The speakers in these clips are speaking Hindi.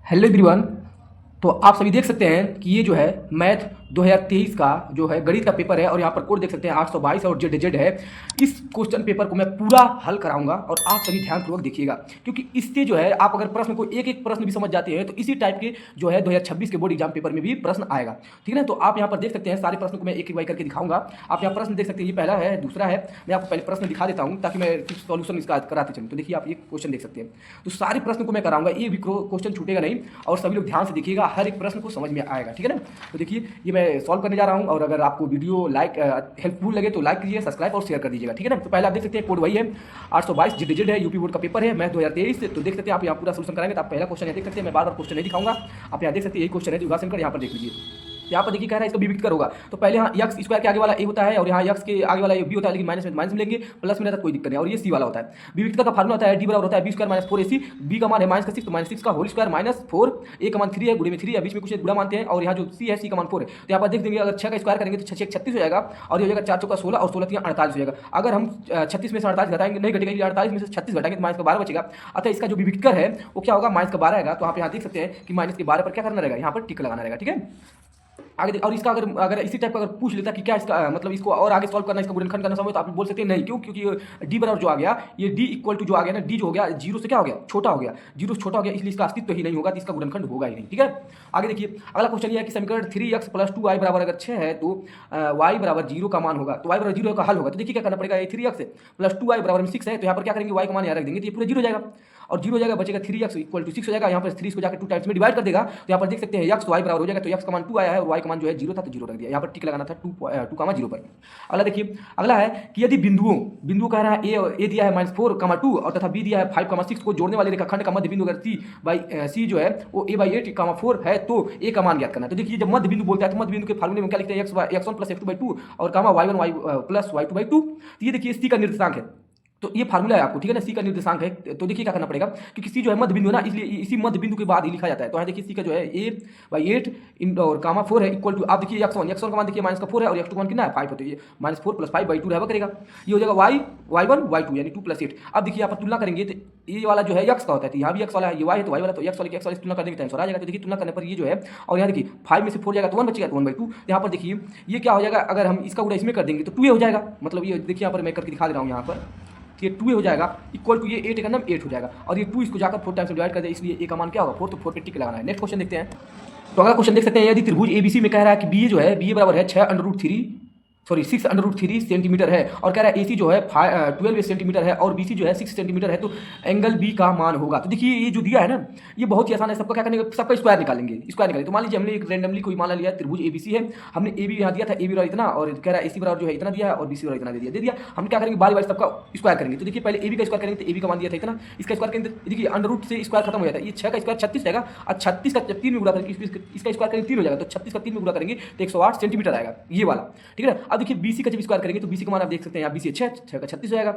Hello everyone. तो आप सभी देख सकते हैं कि ये जो है मैथ 2023 का जो है गणित का पेपर है और यहाँ पर कोड देख सकते हैं 822 और जेड है। इस क्वेश्चन पेपर को मैं पूरा हल कराऊंगा और आप सभी ध्यानपूर्वक देखिएगा, क्योंकि इससे जो है आप अगर प्रश्न को एक एक प्रश्न भी समझ जाते हैं तो इसी टाइप के जो है 2026 के बोर्ड एग्जाम पेपर में भी प्रश्न आएगा। ठीक है ना। तो आप यहाँ पर देख सकते हैं सारे प्रश्न को मैं एक एक बाई करके दिखाऊंगा। आप यहाँ प्रश्न देख सकते हैं, ये पहला है, दूसरा है। मैं आपको पहले प्रश्न दिखा देता हूँ ताकि मैं सॉल्यूशन इसका कराते चलूँ। तो देखिए आप ये क्वेश्चन देख सकते हैं। तो सारे प्रश्न को मैं कराऊंगा, ये भी क्वेश्चन छूटेगा नहीं और सभी लोग ध्यान से देखिएगा, हर एक प्रश्न को समझ में आएगा। ठीक है ना। तो देखिए ये मैं सॉल्व करने जा रहा हूँ और अगर आपको वीडियो हेल्पफुल लगे तो लाइक कीजिए, सब्सक्राइब और शेयर कर दीजिएगा। ठीक है ना। तो पहले आप देख सकते हैं कोड वही है 822 जेड है, यूपी बोर्ड का पेपर है मैथ 2023। तो देख सकते हैं आप यहाँ पूरा सोल्यूशन कराएंगे तो आप पहला क्वेश्चन देख सकते हैं। मैं बार बार क्वेश्चन नहीं दिखाऊंगा, आप यहाँ देख सकते हैं यही क्वेश्चन है योगासन यहाँ पर देख लीजिए। यहाँ पर देखिए कह रहा है इसका बी विकट होगा। तो पहले यहाँ यक्स स्क्वायर के आगे वाला ए होता है और यहाँ यक्स के आगे वाला बी होता है, लेकिन माइनस में लेंगे, प्लस में रहता है कोई दिक्कत नहीं। और ये सी वाला होता है। बी विकट का फार्मूला होता है डी बराबर होता है B square minus 4ac। B का मान है माइनस का 6, तो माइनस 6 का होल स्क्वायर माइनस 4। ए का मान 3 है, गुणे में 3 है, बीच में कुछ गुणा मानते हैं। और यहाँ जो सी है सी का मान 4 है। तो यहाँ पर देख देंगे अगर 6 का स्क्वायर करेंगे तो 6 36 हो जाएगा और ये हो जाएगा 4 चौका 16 और 16 48 हो जाएगा। अगर हम 36 में से 48 घटाएंगे नहीं घटेगा, 48 में से 36 घटाएंगे तो माइनस का 12 बचेगा। अतः इसका जो विकट है वो क्या होगा, माइनस का 12 आएगा। तो आप यहाँ देख सकते हैं कि माइनस के 12 पर क्या करना रहेगा, यहाँ पर टिक लगाना रहेगा। ठीक है। आगे और इसका अगर इसी टाइप का अगर पूछ लेता कि क्या इसका मतलब इसको और आगे सॉल्व करना, इसका गुणनखंड करना समय, तो आप बोल सकते हैं नहीं। क्यों? क्योंकि डी बराबर जो आ गया, ये डी इक्वल टू जो आ गया ना, डी जो हो गया जीरो से क्या हो गया, छोटा हो गया, जीरो से छोटा हो गया, इसलिए इसका अस्तित्व ही नहीं होगा, तो इसका गुणनखंड होगा ही नहीं। ठीक है। आगे देखिए अगला क्वेश्चन ये है कि समीकरण 3x + 2y बराबर अगर 6 है तो y बराबर 0 का मान होगा। तो y बराबर 0 का हल होगा। तो देखिए क्या करना पड़ेगा, 3x + 2y बराबर 6 है, तो यहाँ पर क्या करेंगे, y का मान यहाँ रख देंगे तो ये पूरा 0 हो जाएगा और 0 हो जाएगा, बचेगा 3x = 6 हो जाएगा। यहाँ पर 3 को जाकर 2 टाइम्स में डिवाइड कर देगा। तो यहाँ पर देख सकते हैं x y बराबर हो जाएगा। तो x का मान 2 आया है और y का मान जो है 0 था तो 0 रख दिया। यहाँ पर टिक लगाना था 2, 0 पर। अगला देखिए, अगला है कि यदि बिंदुओं कह रहा है ए दिया है -4, 2 और तथा बी दिया है 5, 6 को जोड़ने वाले रेखाखंड का मध्य बिंदु अगर सी जो है वो a/8, 4 है तो a का मान ज्ञात करना है। तो देखिए जब मध्य बिंदु बोलता है तो मध्य बिंदु के फार्मूले में क्या लिखते हैं, x1 + x2/2 और y1 y + y2/2। तो ये देखिए सी का निर्देशांक है, तो ये फार्मूला है आपको। ठीक है ना, सी का निर्देशांक है। तो देखिए क्या करना पड़ेगा, क्योंकि सी जो है मध्य बिंदु है ना, इसलिए इसी मध्य बिंदु के बाद ही लिखा जाता है। तो यहाँ देखिए सी का जो है a/8 और 4 है इक्वल टू, आप देखिए x1 का मान देखिए -4 है और x2 का मान कितना है 5 है, तो ये -4 + 5/2 रहना करेगा। ये हो जाएगा y1 y2 यानी 2 + 8। अब देखिए यहाँ पर तुलना करेंगे तो ये वाला जो है x का होता है, तो यहाँ भी x वाला है, ये y है तो y वाला, तो x वाले की तुलना करने के टाइम आ जाएगा। तो देखिए तुलना करने पर ये जो है, और यहाँ देखिए 5 में से 4 जाएगा तो 1 बचेगा, तो 1/2। यहाँ पर देखिए ये क्या हो जाएगा, अगर हम इसका गुणा इसमें कर देंगे तो 2a हो जाएगा। मतलब ये देखिए यहाँ पर मैं करके दिखा दे रहा हूँ, यहाँ पर ये 2a हो जाएगा इक्वल टू ये 8 का नाम 8 हो जाएगा और ये 2 इसको जाकर 4 टाइम्स डिवाइड कर दे, इसलिए a का मान क्या होगा 4, तो 4 पे टिक लगाना है। नेक्स्ट क्वेश्चन देखते हैं। तो अगला क्वेश्चन देख सकते हैं, यदि त्रिभुज एबीसी में कह रहा है कि बी जो है बी बराबर है 6√3 सेंटीमीटर है और कह रहा है एसी जो है 12 सेंटीमीटर है और बीसी जो है 6 सेंटीमीटर है, तो एंगल बी का मान होगा। तो देखिए ये जो दिया है ना, ये बहुत ही आसान है। सबका क्या करने, सबका स्क्वायर निकालेंगे। तो मान लीजिए हमने एक रैंडमली कोई मान लिया त्रिभुज एबीसी है, हमने ए बी यहाँ दिया था, ए बी बराबर इतना और कह रहा है एसी बराबर जो है इतना दिया है और बीसी बराबर इतना दे दिया। हम क्या करेंगे, बारी बारी सबका स्क्वायर करेंगे। तो देखिए पहले ए बी का स्क्वायर करेंगे तो ए बी का मान दिया था इतना, इसका स्क्वायर करेंगे तो देखिए √ से स्क्वायर खत्म हो जाता है। ये 6 का स्क्वायर 36 रहेगा और 36 का जब 3 में गुणा करेंगे, इसका स्क्वायर करेंगे 3 हो जाएगा, तो 36 का 3 में गुणा करेंगे तो 108 सेंटीमीटर आएगा ये वाला। ठीक है ना। अब देखिए बीसी का जब स्क्वायर करेंगे तो बीसी का मान आप देख सकते हैं, यहाँ बीसी 6 का 36 हो जाएगा।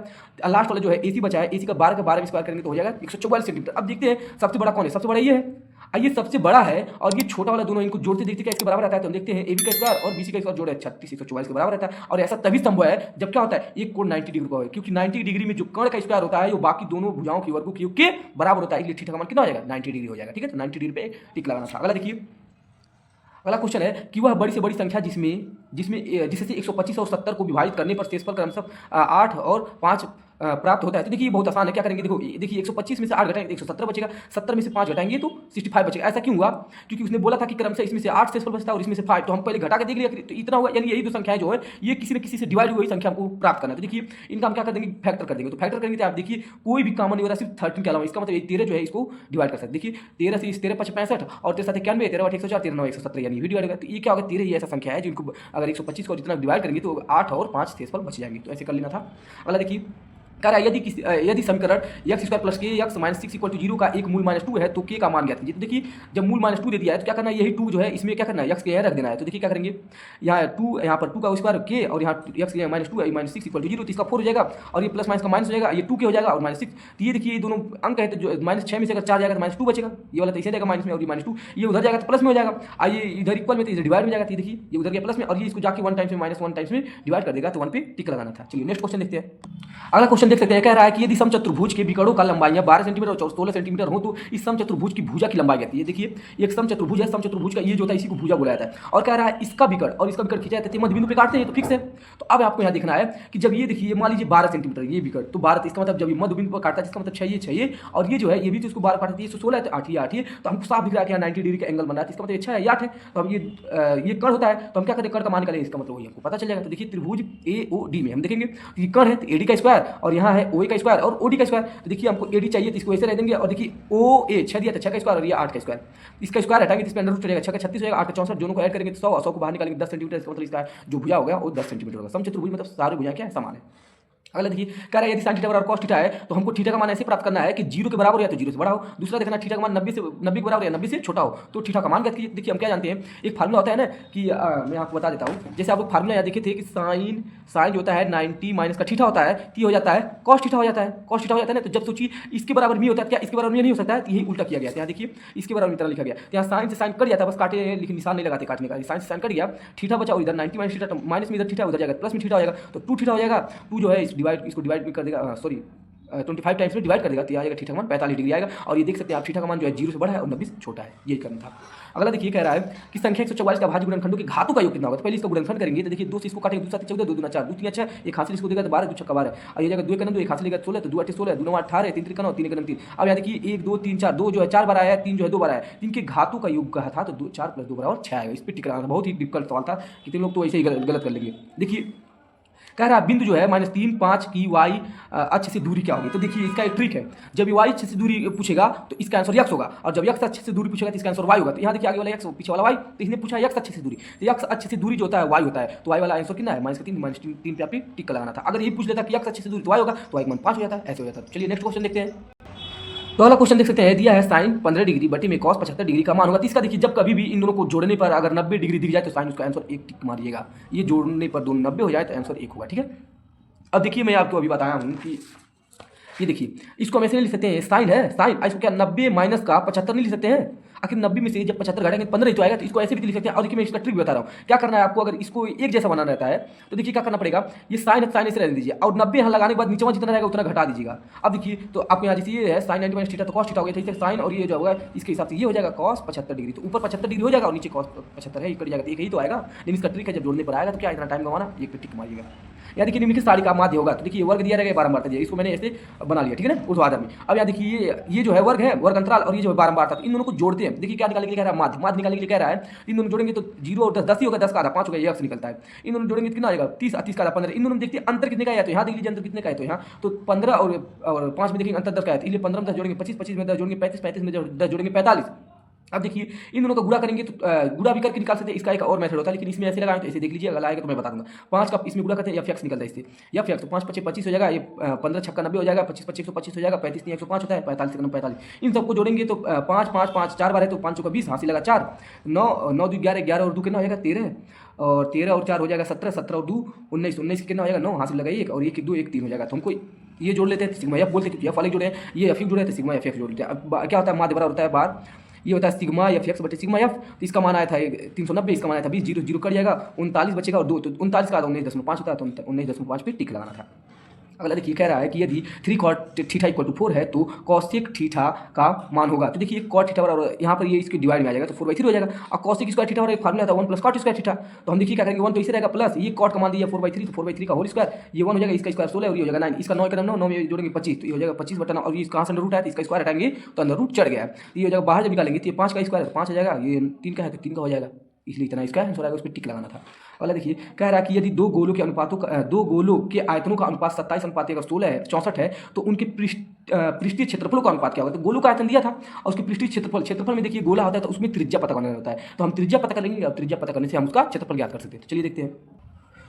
लास्ट वाला जो है एसी बचा है, एसी का 12 में स्क्वायर करेंगे तो हो जाएगा 144 सेंटीमीटर। अब देखते हैं सबसे बड़ा कौन है, सबसे बड़ा ये है, ये सबसे बड़ा है और ये छोटा वाला, दोनों इनको जोड़ते देखते क्या इसके बराबर आता है। तो हम देखते हैं एबी का स्क्वायर और बीसी का स्क्वायर जोड़े 36 144 के बराबर रहता है। और ऐसा तभी संभव है जब क्या होता है, एक कोण 90 डिग्री का हो, क्योंकि 90 डिग्री में जो कर्ण का स्क्वायर होता है वो बाकी दोनों भुजाओं की वर्गों के बराबर होता है, इसलिए थीटा का मान कितना हो जाएगा 90 डिग्री हो जाएगा। ठीक है, तो 90 डिग्री पे टिक लगाना था। अगला देखिए, अगला क्वेश्चन है कि वह बड़ी से बड़ी संख्या जिससे 125 और 70 को विभाजित करने पर शेषफल क्रमशः 8 और 5 प्राप्त होता है। तो देखिए ये बहुत आसान है, क्या करेंगे, देखिए 125 में से 8 घटाएंगे 170 बचेगा, 70 में से 5 घटाएंगे तो 65 बचेगा। ऐसा क्यों हुआ, क्योंकि उसने बोला था कि क्रमशः इसमें से 8 शेषफल बचता है और इसमें से 5, तो हम पहले घटा के देख लिया तो इतना हुआ, यानी यही दो संख्याएं जो है ये किसी न किसी से डिवाइड हुई संख्या हमको प्राप्त करना है। तो देखिए इनका हम क्या कर देंगे, फैक्टर कर देंगे। तो फैक्टर करेंगे तो आप देखिए कोई भी कॉमन नहीं हो रहा, सिर्फ 13 के अलावा, इसका मतलब 13 जो है इसको डिवाइड कर सकते। देखिए 13 से 13 5 65 और 13 7 91, 13 8 104, 13 9 170, यानी डिवाइड होगा। तो ये क्या होगा, 13 ही ऐसा संख्या है जिनको अगर 125 को जितना डिवाइड करेंगे तो 8 और 5 शेषफल बच जाएंगे। तो ऐसे कर लेना था। अगला देखिए, कह रहा है यदि समीकरण x² + kx - 6 = 0 का एक मूल -2 है तो k का मान ज्ञात कीजिए। तो देखिए जब मूल -2 दे दिया है तो क्या करना है, यही 2 जो है इसमें क्या करना है, x के यहाँ रख देना है। तो देखिए क्या करेंगे, यहाँ 2 यहाँ पर 2 का स्क्वायर k और यहाँ x के -2 है -6 = 0, तो इसका 4 हो जाएगा और ये प्लस माइनस का माइनस हो जाएगा, ये 2 के हो जाएगा और -6। तो ये देखिए ये दोनों अंक है, तो जो -6 में से अगर 4 जाएगा तो -2 बचेगा, ये वाला तो इसे जाएगा माइनस में और ये -2, ये उधर जाएगा तो प्लस में हो जाएगा। आइए इधर इक्वल में तो इधर डिवाइड में जाएगा। देखिए ये उधर गया प्लस में और ये इसको जाके 1 टाइम्स में -1 टाइम्स में डिवाइड कर देगा, तो 1 पे टिक लगाना था। चलिए नेक्स्ट क्वेश्चन देखते हैं। अगला क्वेश्चन क्वेश्चन देख सकते हैं, कह रहा है कि यदि समचतुर्भुज के विकर्णों का लंबाई 12 सेंटीमीटर और 16 सेंटीमीटर हो तो इस समचतुर्भुज की भुजा की लंबाई कहती है। देखिए एक समचतुर्भुज है, समचतुर्भुज का ये जो होता है इसी को भुजा बोला जाता है। और कह रहा है इसका विकर्ण और इसका विकर्ण खींचा जाता है, मध्य बिंदु पे काटते हैं तो फिक्स है। तो अब आपको यहाँ देखना है कि जब ये देखिए मान लीजिए 12 सेंटीमीटर ये विकर्ण, तो 12 इसका मतलब जब ये मध्य बिंदु पर काटता है इसका मतलब 6 ये और ये जो है ये भी तो इसको 12 काटती है, 16 है तो 8 ये, तो हमको साफ दिख रहा है कि यहाँ 90 डिग्री का एंगल बन रहा है, इसका मतलब 6 है 8 है। तो हम ये कर्ण होता है तो हम क्या करते हैं, कर्ण का मान निकालेंगे, इसका मतलब वही हमको पता चल जाएगा। तो देखिए त्रिभुज AOD में हम देखेंगे ये कर्ण है तो AD का स्क्वायर और यहाँ है OA का स्क्वायर और OD का स्क्वायर। तो देखिए हमको AD चाहिए तो इसको ऐसे रह देंगे और देखिए OA 6 दिया था 6 का स्क्वायर और ये 8 का स्क्वायर, इसका स्क्वायर हटाएंगे तो इसमें अंडर रूट चलेगा, 6 का 36 हो जाएगा, 8 का 64, दोनों को ऐड करेंगे तो 100 को बाहर निकालेंगे 10 सेंटीमीटर, इसका मतलब इसका जो भुजा होगा वो 10 सेंटीमीटर होगा। समचतुर्भुज मतलब सारे भुजा क्या है, समान है। अगला देखिए कह रहा है यदि sin थीटा बराबर cos थीटा है तो हमको थीटा का मान ऐसे प्राप्त करना है कि 0 के बराबर हो या तो 0 से बड़ा हो। दूसरा देखना थीटा का मान 90 के बराबर या 90 से छोटा हो। तो थीटा का मान देखिए हम क्या जानते हैं, एक फार्मूला होता है ना कि मैं आपको बता देता हूँ। जैसे आप लोग फार्मूला यहाँ देखे थे कि साइन जो होता है 90 माइनस का थीटा होता है तो ये हो जाता है cos थीटा हो जाता है, cos थीटा हो जाता है ना। तो जब सोचिए इसके बराबर भी होता है, क्या इसके बराबर नहीं हो सकता है, तो यही उल्टा किया गया। यहाँ देखिए इसके बराबर तरह लिखा गया, यहाँ साइन से साइन कट जाता है, बस काटे लेकिन निशान नहीं लगाते काटने का, साइन से साइन कट गया, थीटा बचा और इधर 90 माइनस थीटा माइनस में इधर थीटा उधर जाएगा, प्लस में थीटा हो जाएगा तो 2 थीटा हो जाएगा। 2 जो है इसको डिवाइड कर देगा, सॉरी 25 टाइम्स में डिवाइड कर देगा तो आ जाएगा थीटा का मान 45 डिग्री आएगा। और ये देख सकते हैं आप थीटा का मान जो है 0 से बड़ा है और 90 से छोटा है, यही करना था। अगला देखिए कह रहा है कि संख्या 144 का भाज्य गुणनखंडों के घातों का योग कितना होगा। तो पहले इसका गुणनखंड करेंगे तो देखिए 2 से इसको काटेंगे, 2 7 14, 2 दूना 4, 2 3 6, एक हासिल इसको देगा तो 12, 2 छक्का 12 और ये जाएगा 2 1 2, एक हासिल लेगा 16 तो 2 8 16, 2 9 18, 3 3 9, 3 1 3। अब यहाँ देखिए 1 2 3 4, 2 जो है 4 बार आया है, 3 जो है 2 बार आया है, 3 के घातों का योग कहा था तो 2 4 + 2 बराबर 6 आएगा। इस पर टिक लगाना था, बहुत ही डिफिकल्ट सवाल था, कितने लोग तो ऐसे ही गलत कर लेंगे। देखिए कह रहा है बिंदु जो है -3 5 की y अक्ष से दूरी क्या होगी। तो देखिए इसका एक ट्रिक है, जब y अक्ष से दूरी पूछेगा तो इसका आंसर x होगा और जब x अक्ष से दूरी पूछेगा तो इसका आंसर y होगा। तो यहाँ देखिए आगे वाला x पीछे वाला y, तो इसने पूछा x अक्ष से दूरी, तो x अक्ष से दूरी जो होता है y होता है, तो y वाला आंसर कितना है -3 3 पे आपको टिक लगाना था। अगर ये पूछ लेता कि x अक्ष से दूरी तो y होगा तो y का मान 5 हो जाता है, ऐसे हो जाता है। चलिए नेक्स्ट क्वेश्चन देखते हैं। तो अगला क्वेश्चन देख सकते हैं, दिया है साइन 15 डिग्री बटे में कॉस 75 डिग्री का मान होगा। तो इसका देखिए जब कभी भी इन दोनों को जोड़ने पर अगर 90 डिग्री दिख जाए तो साइन उसका आंसर 1 टिक मारिएगा, ये जोड़ने पर दोनों 90 हो जाए तो आंसर 1 होगा, ठीक है। अब देखिए मैं आपको अभी बताया हूँ कि ये देखिए इसको हम ऐसे नहीं लिख सकते हैं, साइन है साइन, इसको क्या 90 माइनस का 75 नहीं लिख सकते हैं, आखिर 90 में से जब 75 घटाएंगे 15 ही तो आएगा, तो इसको ऐसे भी लिख सकते हैं। और देखिए मैं इसका ट्रिक बता रहा हूँ, क्या करना है आपको, अगर इसको एक जैसा बनाना रहता है तो देखिए क्या करना पड़ेगा, ये साइन है साइन ऐसे रहने दीजिए और 90 यहाँ लगाने के बाद नीचे जितना रहेगा उतना घटा दीजिएगा। अब देखिए तो आपको यहाँ जैसे ये है साइन 90 माइनस थीटा तो कॉस थीटा हो गया, ठीक है, साइन और ये जो होगा इसके हिसाब से ये हो जाएगा कॉस 75 डिग्री, तो ऊपर 75 डिग्री हो जाएगा और नीचे कॉस 75 है, ये कट जाएगा, एक ही तो आएगा। लेकिन इसका ट्रिक है जब जोड़ने पर आएगा तो क्या इतना टाइम गंवाना, एक पे टिक मारिएगा। या देखिए निम्नलिखित सारी का माध्य होगा, तो देखिए वर्ग दिया रहेगा बारंबार दिया, इसको मैंने ऐसे बना लिया, ठीक है ना, ऊर्ध्वाधर में। अब यहाँ देखिए ये जो है वर्ग है, वर्ग अंतराल और ये जो है बारंबार था, इन दोनों को जोड़ते हैं। देखिए क्या निकालने के लिए कह रहा है, माध्य निकालने के लिए कह रहा है, इन दोनों जोड़ेंगे तो 0 और 10 ही होगा, 10 का आधा 5 होगा, ये x निकलता है। इन दोनों जोड़ेंगे कितना आएगा 30 30 का आधा 15। इन दोनों देखते हैं अंतर कितने का है, तो यहाँ देख लीजिए अंतर कितने का है, तो यहाँ तो 15 और 5 में देखेंगे अंतर 10 का है, इसलिए 15 में 10 जोड़ेंगे 25, 25 में 10 जोड़ेंगे 35, 35 में 10 जोड़ेंगे 45। अब देखिए इन दोनों का गुणा करेंगे तो गुणा भी करके निकाल सकते हैं, इसका एक और मेथड होता है, लेकिन इसमें ऐसे लगाएं तो ऐसे देख लीजिए, अगर आएगा तो मैं बता दूंगा। 5 का इसमें गुणा करते हैं f निकलता है इससे, f तो 5 25 25 हो जाएगा, ये 15 छक्का 90 हो जाएगा, 25 25 125 हो जाएगा, 35 3 105 होता है, 45 45। इन सबको जोड़ेंगे तो 5 5 5 4 बार है तो 5 का 20 हासिल लगा 4, 9 9 2 11 11 और 2 कितना हो जाएगा 13 और 13 और 4 हो जाएगा 17 17 और 2 19 19 कितना हो जाएगा 9 हासिल लगा 1 और 1 2 1 3 हो जाएगा। तो हमको ये जोड़ लेते हैं सिग्मा एफ बोलते हैं, एफ वाले जोड़े हैं, ये एफ जोड़े हैं तो सिग्मा एफ जोड़ लेते हैं। अब क्या होता है, माध्य बराबर होता है बार, ये होता है सिग्मा एफ एक्स बटे सिग्मा एफ, तो इसका मान आया था 390, इसका मान आया था 20, 0 0 कट जाएगा 39 बचेगा और 2 तो 39 का 19.5 होता है, तो 19.5 पे टिक लगाना था। अगला देखिए कह रहा है कि यदि 3 cot थीटा = 4 है तो cosec थीटा का मान होगा। तो देखिए cot थीटा बराबर यहाँ पर ये इसके डिवाइड में आ जाएगा तो 4/3 हो जाएगा, और cosec स्क्वायर थीटा एक फार्मूला था 1 + cot स्क्वायर थीटा, तो हम देखिए क्या करेंगे 1 तो इसे रहेगा प्लस ये cot का मान दिया 4/3 तो 4/3 का होल स्क्वायर, ये 1 हो जाएगा, इसका स्क्वायर 16 और ये हो जाएगा 9, इसका 9 का 9 में जोड़ेंगे 25 तो ये हो जाएगा 25 बटा 9 और ये कहाँ से अंडर रूट है तो इसका स्क्वायर हटाएंगे तो अंडर रूट चढ़ गया है, ये हो जाएगा बाहर जब निकालेंगे तो ये 5 का स्क्वायर 5 हो जाएगा, ये 3 का है तो 3 का हो जाएगा, इसलिए इतना इसका आंसर आएगा, उस पर टिक लगाना था। अगला देखिए कह रहा है कि यदि दो गोलों के आयतनों का अनुपात 27 अनुपात अगर 16 है 64 है तो उनके पृष्ठीय क्षेत्रफलों का अनुपात क्या होगा। तो गोलों का आयतन दिया था और उसके पृष्ठीय क्षेत्रफल में देखिए गोला होता है तो उसमें त्रिज्या पता करना होता है, तो हम त्रिज्या पता करेंगे और त्रिज्या पता करने से हम उसका क्षेत्रफल ज्ञात कर सकते हैं। तो चलिए देखते हैं।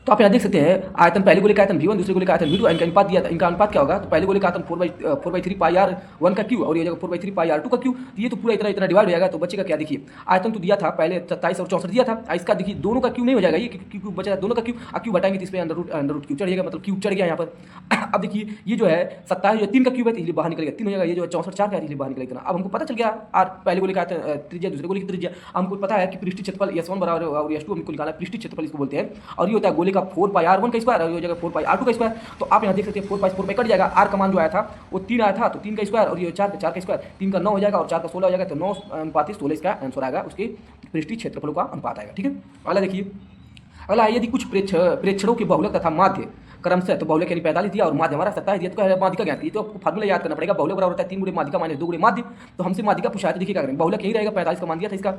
तो आप यहाँ देख सकते हैं आयतन पहले गोले का आयतन v1 दूसरे गोले का आयतन v2, इनका अनुपात दिया था, इनका अनुपात क्या होगा तो पहले गोले का आयतन 4/3 पाई r1 का क्यू और ये हो जाएगा 4/3 पाई r2 का क्यू, तो ये तो पूरा इतना डिवाइड हो जाएगा, तो बचेगा क्या देखिए आयतन तो दिया था पहले 27 और 64 दिया था, इसका देखिए दोनों का क्यू नहीं हो जाएगा, ये क्यू बचा दोनों का क्यू बटाएंगे तो इस पर अंडर रूट क्यू चढ़ जाएगा, मतलब क्यू चढ़ गया यहाँ पर। अब देखिए ये जो है 27 जो 3 का क्यूब है इसलिए बाहर निकलेगा 3 हो जाएगा, ये जो है 64 4 का इसलिए बाहर निकलेगा। अब हमको पता चल गया r पहले गोले का त्रिज्या दूसरे गोले की त्रिज्या, हमको पता है कि पृष्ठीय क्षेत्रफल S1 बराबर और S2 हमको निकालना है, पृष्ठीय क्षेत्रफल इसको बोलते हैं, और ये होता है गोले बचेगा 4πr1 का स्क्वायर और ये हो जाएगा 4πr2 का स्क्वायर। तो आप यहाँ देख सकते हैं 4π कट जाएगा, r का मान जो आया था वो 3 आया था, तो 3 का स्क्वायर और ये 4 का स्क्वायर, 3 का 9 हो जाएगा और 4 का 16 हो जाएगा, तो 9:16 इसका आंसर आएगा, उसके पृष्ठीय क्षेत्रफलों का अनुपात आएगा। ठीक है, अगला देखिए, अगला यदि कुछ प्रेक्षणों के बहुलक तथा माध्य क्रमशः, तो बहुलक यानी 45 दिया और माध्य हमारा 27 दिया, तो माध्यिका ज्ञात की, तो आपको फार्मूला याद करना पड़ेगा। बहुलक बराबर होता है 3 गुणे माध्यिका माइनस 2 गुणे माध्य। तो हमसे माध्यिका पूछा है, तो देखिए क्या करेंगे, बहुलक यही रहेगा, 45 का मान दिया था इसका,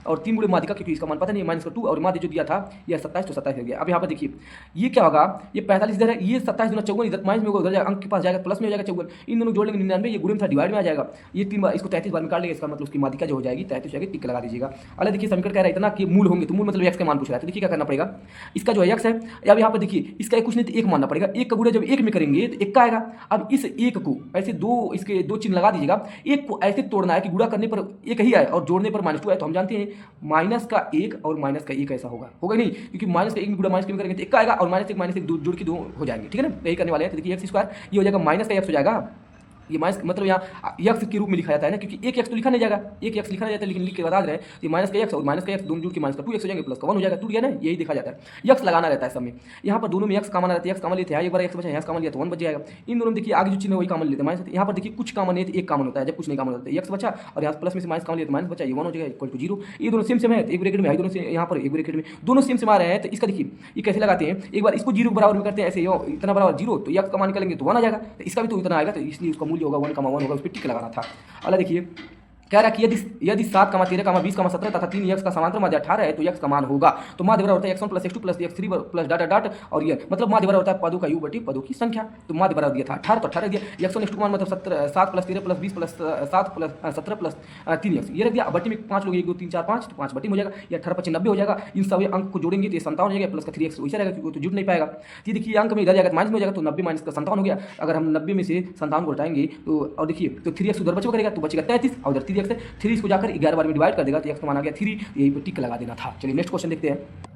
और 3 गुणे माध्यिका क्योंकि इसका मान पता नहीं, -2 और माध्य जो दिया था यह 27, तो 27 हो गया। अब यहाँ पर देखिए ये क्या होगा, ये 45 इधर है, ये 27 गुना 54 इधर माइनस में होगा, उधर अंक के पास जाएगा, प्लस में हो जाएगा 54, इन दोनों जोड़ लेंगे 99, ये गुणे में था डिवाइड में आ जाएगा, ये 3 बार इसको 33 बार निकाल लेंगे, इसका मतलब उसकी माध्यिका जो हो जाएगी 33 हो जाएगी, टिक लगा दीजिएगा। अगला देखिए समीकरण कह रहा है इतना कि मूल होंगे, तो मूल मतलब x का मान पूछ रहा है, तो देखिए क्या करना पड़ेगा, इसका जो है x है, अब यहाँ पर देखिए इसका कुछ नहीं तो 1 मानना पड़ेगा, 1 का गुणा जब 1 में करेंगे तो 1 का आएगा। अब इस 1 को ऐसे इसके दो चिन्ह लगा दीजिएगा, 1 को ऐसे तोड़ना है कि गुणा करने पर 1 ही आए और जोड़ने पर -2 आए, तो हम जानते हैं माइनस का 1 और माइनस का 1 ऐसा होगा नहीं, क्योंकि माइनस का 1 गुणा माइनस के में करेंगे तो 1 का आएगा और -1 जोड़ के 2 हो जाएंगे। ठीक है ना, यही करने वाले हैं। तो देखिए x2 ये हो जाएगा माइनस का x हो जाएगा, ये माइनस मतलब यहाँ x के रूप में लिखा जाता है ना, क्योंकि एक x तो लिखा नहीं जाएगा, एक x लिखा नहीं जाता, लेकिन लिख के बता रहे हैं, तो माइनस का x और माइनस का x दोनों जुड़ के माइनस का 2x हो जाएंगे, प्लस का 1 हो जाएगा, टूट गया ना, यही देखा जाता है। x लगाना रहता है सब में, यहाँ पर दोनों में x कॉमन रहता है, x कॉमन लेते हैं, एक बार x बचा, यहाँ कॉमन लिया तो 1 बच जाएगा। इन दोनों में देखिए आगे जो चिन्ह वही कॉमन लेते हैं माइनस, यहाँ पर देखिए कुछ कॉमन है तो एक कॉमन होता है, जब कुछ नहीं कॉमन होता है x बचा और यहाँ प्लस में से माइनस कॉमन लिया तो माइनस बचा, ये 1 हो जाएगा इक्वल टू 0। ये दोनों सेम है, तो एक ब्रैकेट में है, दोनों से यहाँ पर एक ब्रैकेट में दोनों सेम आ रहे हैं, तो इसका देखिए ये कैसे लगाते हैं, एक बार इसको 0 बराबर में करते हैं, ऐसे इतना बराबर 0, तो x का मान निकालेंगे तो 1 आ जाएगा, तो इसका भी तो इतना आएगा, तो इसलिए उसका मूल्य होगा 1, 1 होगा, उस पर टिक लगाना था। अगला देखिए कह रहा है कि यदि 7, 13, 20, 17 तथा 3 x का समांतर माध्य 18 है तो x का मान होगा, तो माध्य बराबर होता है x1 + x2 + x3 plus dot dot, और ये मतलब माध्य बराबर होता है पदों का योग बटे पदों की संख्या, तो माध्य बराबर दिया था 18, तो 18 दिया, x1 x2 मान मतलब 7 + 13 + 20 + 7 + 17 + 3x, ये रख दिया। बट्टी में 5 लोग 1 2 3 4 5, तो 5 बट्टी में हो जाएगा, ये 18 + 95 हो जाएगा। इन सभी अंक को जोड़ेंगे तो ये 57 हो जाएगा, प्लस का 3x वैसे रहेगा क्योंकि वो तो जुड़ नहीं पाएगा। ये देखिए अंक में इधर जाएगा तो माइनस में हो जाएगा, तो 90 माइनस का 57 हो गया। अगर हम 90 में से 57 को हटाएंगे तो और देखिए तो 3x उधर बचेगा करेगा, तो बचेगा 33 और उधर 3x है, 3 इसको जाकर 11 बार में डिवाइड कर देगा, तो x का मान आ गया 3, यही पर टिक लगा देना था। चलिए नेक्स्ट क्वेश्चन देखते हैं।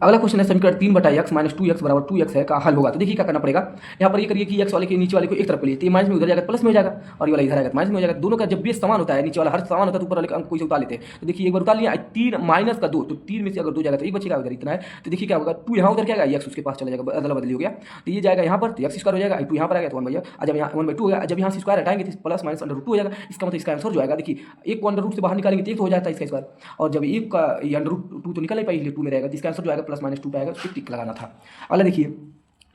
अगला क्वेश्चन है समीकरण 3/x - 2x = 2x है का हल होगा, तो देखिए क्या करना पड़ेगा, यहाँ पर ये करिए कि x वाले के नीचे वाले को एक तरफ ले, तो माइनस में उधर जाएगा प्लस में हो जाएगा, और ये वाला इधर आएगा माइनस में हो जाएगा। दोनों का जब बेस समान होता है, नीचे वाला हर समान होता है तो ऊपर वाले का अंक कोई से उतार लेते हैं, तो देखिए एक बार उतार लिया 3 माइनस का 2, तो 3 में से अगर 2 जाएगा तो 1 बचेगा, उधर इतना है, तो देखिए क्या होगा 2 यहाँ उधर क्या आएगा, x उसके पास चला जाएगा, अदला बदली हो गया, तो ये जाएगा यहाँ पर, तो x² हो जाएगा, 2 यहाँ पर आ गया तो 1 भैया, जब यहाँ 1/2 हो गया, जब यहाँ से स्क्वायर हटाएंगे तो प्लस माइनस √2 हो जाएगा, इसका मतलब इसका आंसर जो आएगा देखिए एक को √2 से बाहर निकालेंगे तो 1 हो जाता है इसका स्क्वायर, और जब एक का √2 तो निकल नहीं पाई, इसलिए 2 में रहेगा, जिसका आंसर जो आएगा +-2 पे आएगा, उसको टिक लगाना था। अगला देखिए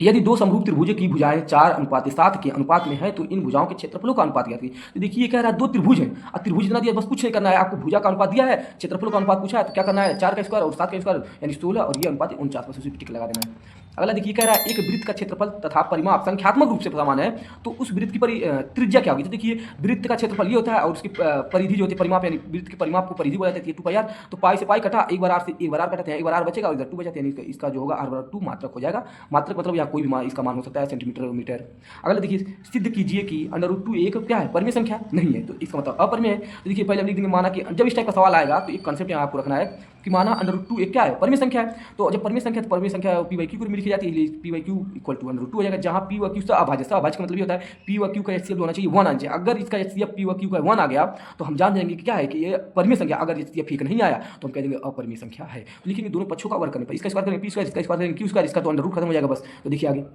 यदि दो समरूप त्रिभुज की भुजाएं 4:7 के अनुपात में है तो इन भुजाओं के क्षेत्रफलों का अनुपात ज्ञात कीजिए। तो देखिए ये कह रहा है 2 त्रिभुज हैं, अब त्रिभुज इतना दिया, बस कुछ नहीं करना है, आपको भुजा का अनुपात दिया है, क्षेत्रफलों का अनुपात पूछा है, तो क्या करना है 4 का स्क्वायर और 7 का स्क्वायर यानी 16, और ये अनुपात 49, बस उसी पर टिक लगा देना है। अगला देखिए कह रहा है एक वृत्त का क्षेत्रफल तथा परिमाप संख्यात्मक रूप से समान है तो उस वृत्त की त्रिज्या क्या होगी। तो देखिए वृत्त का क्षेत्रफल ये होता है और उसकी परिधि जो होती है परिमाप, यानी वृत्त के परिमाप को परिधि बोला जाता है 2πr, तो पाई से पाई कटा, एक बार r से एक बार r कटाते हैं, एक बार r बचेगा और इधर 2 बचाते हैं, इसका जो होगा r 2 मात्रक हो जाएगा। मात्रक मतलब यहाँ कोई भी इसका मान हो सकता है सेंटीमीटर मीटर। अगला देखिए सिद्ध कीजिए कि √2 एक क्या है, परिमेय संख्या नहीं है, तो इसका मतलब अपरिमेय है। तो देखिए पहले हम लिख देंगे माना कि जब इस टाइप का सवाल आएगा तो एक कंसेप्ट यहाँ आपको रखना है कि माना √2 एक क्या है, परिमेय संख्या है, तो जब परिमेय संख्या तो परिमेय संख्या p/q में लिखी जाती है, p/q = √2 हो जाएगा, जहाँ p व q से अभाज्य का मतलब ये होता है p व q का HCF होना चाहिए 1 आना चाहिए। अगर इसका HCF p व q का 1 आ गया तो हम जान जाएंगे कि क्या है कि ये परिमेय संख्या, अगर HCF ठीक नहीं आया तो हम कह देंगे अपरिमेय संख्या है। तो लिखेंगे दोनों पक्षों का वर्ग करने पर, इसका स्क्वायर करेंगे p², इसका स्क्वायर करेंगे q², इसका तो अंडर रूट खत्म हो जाएगा बस। तो देखिए आगे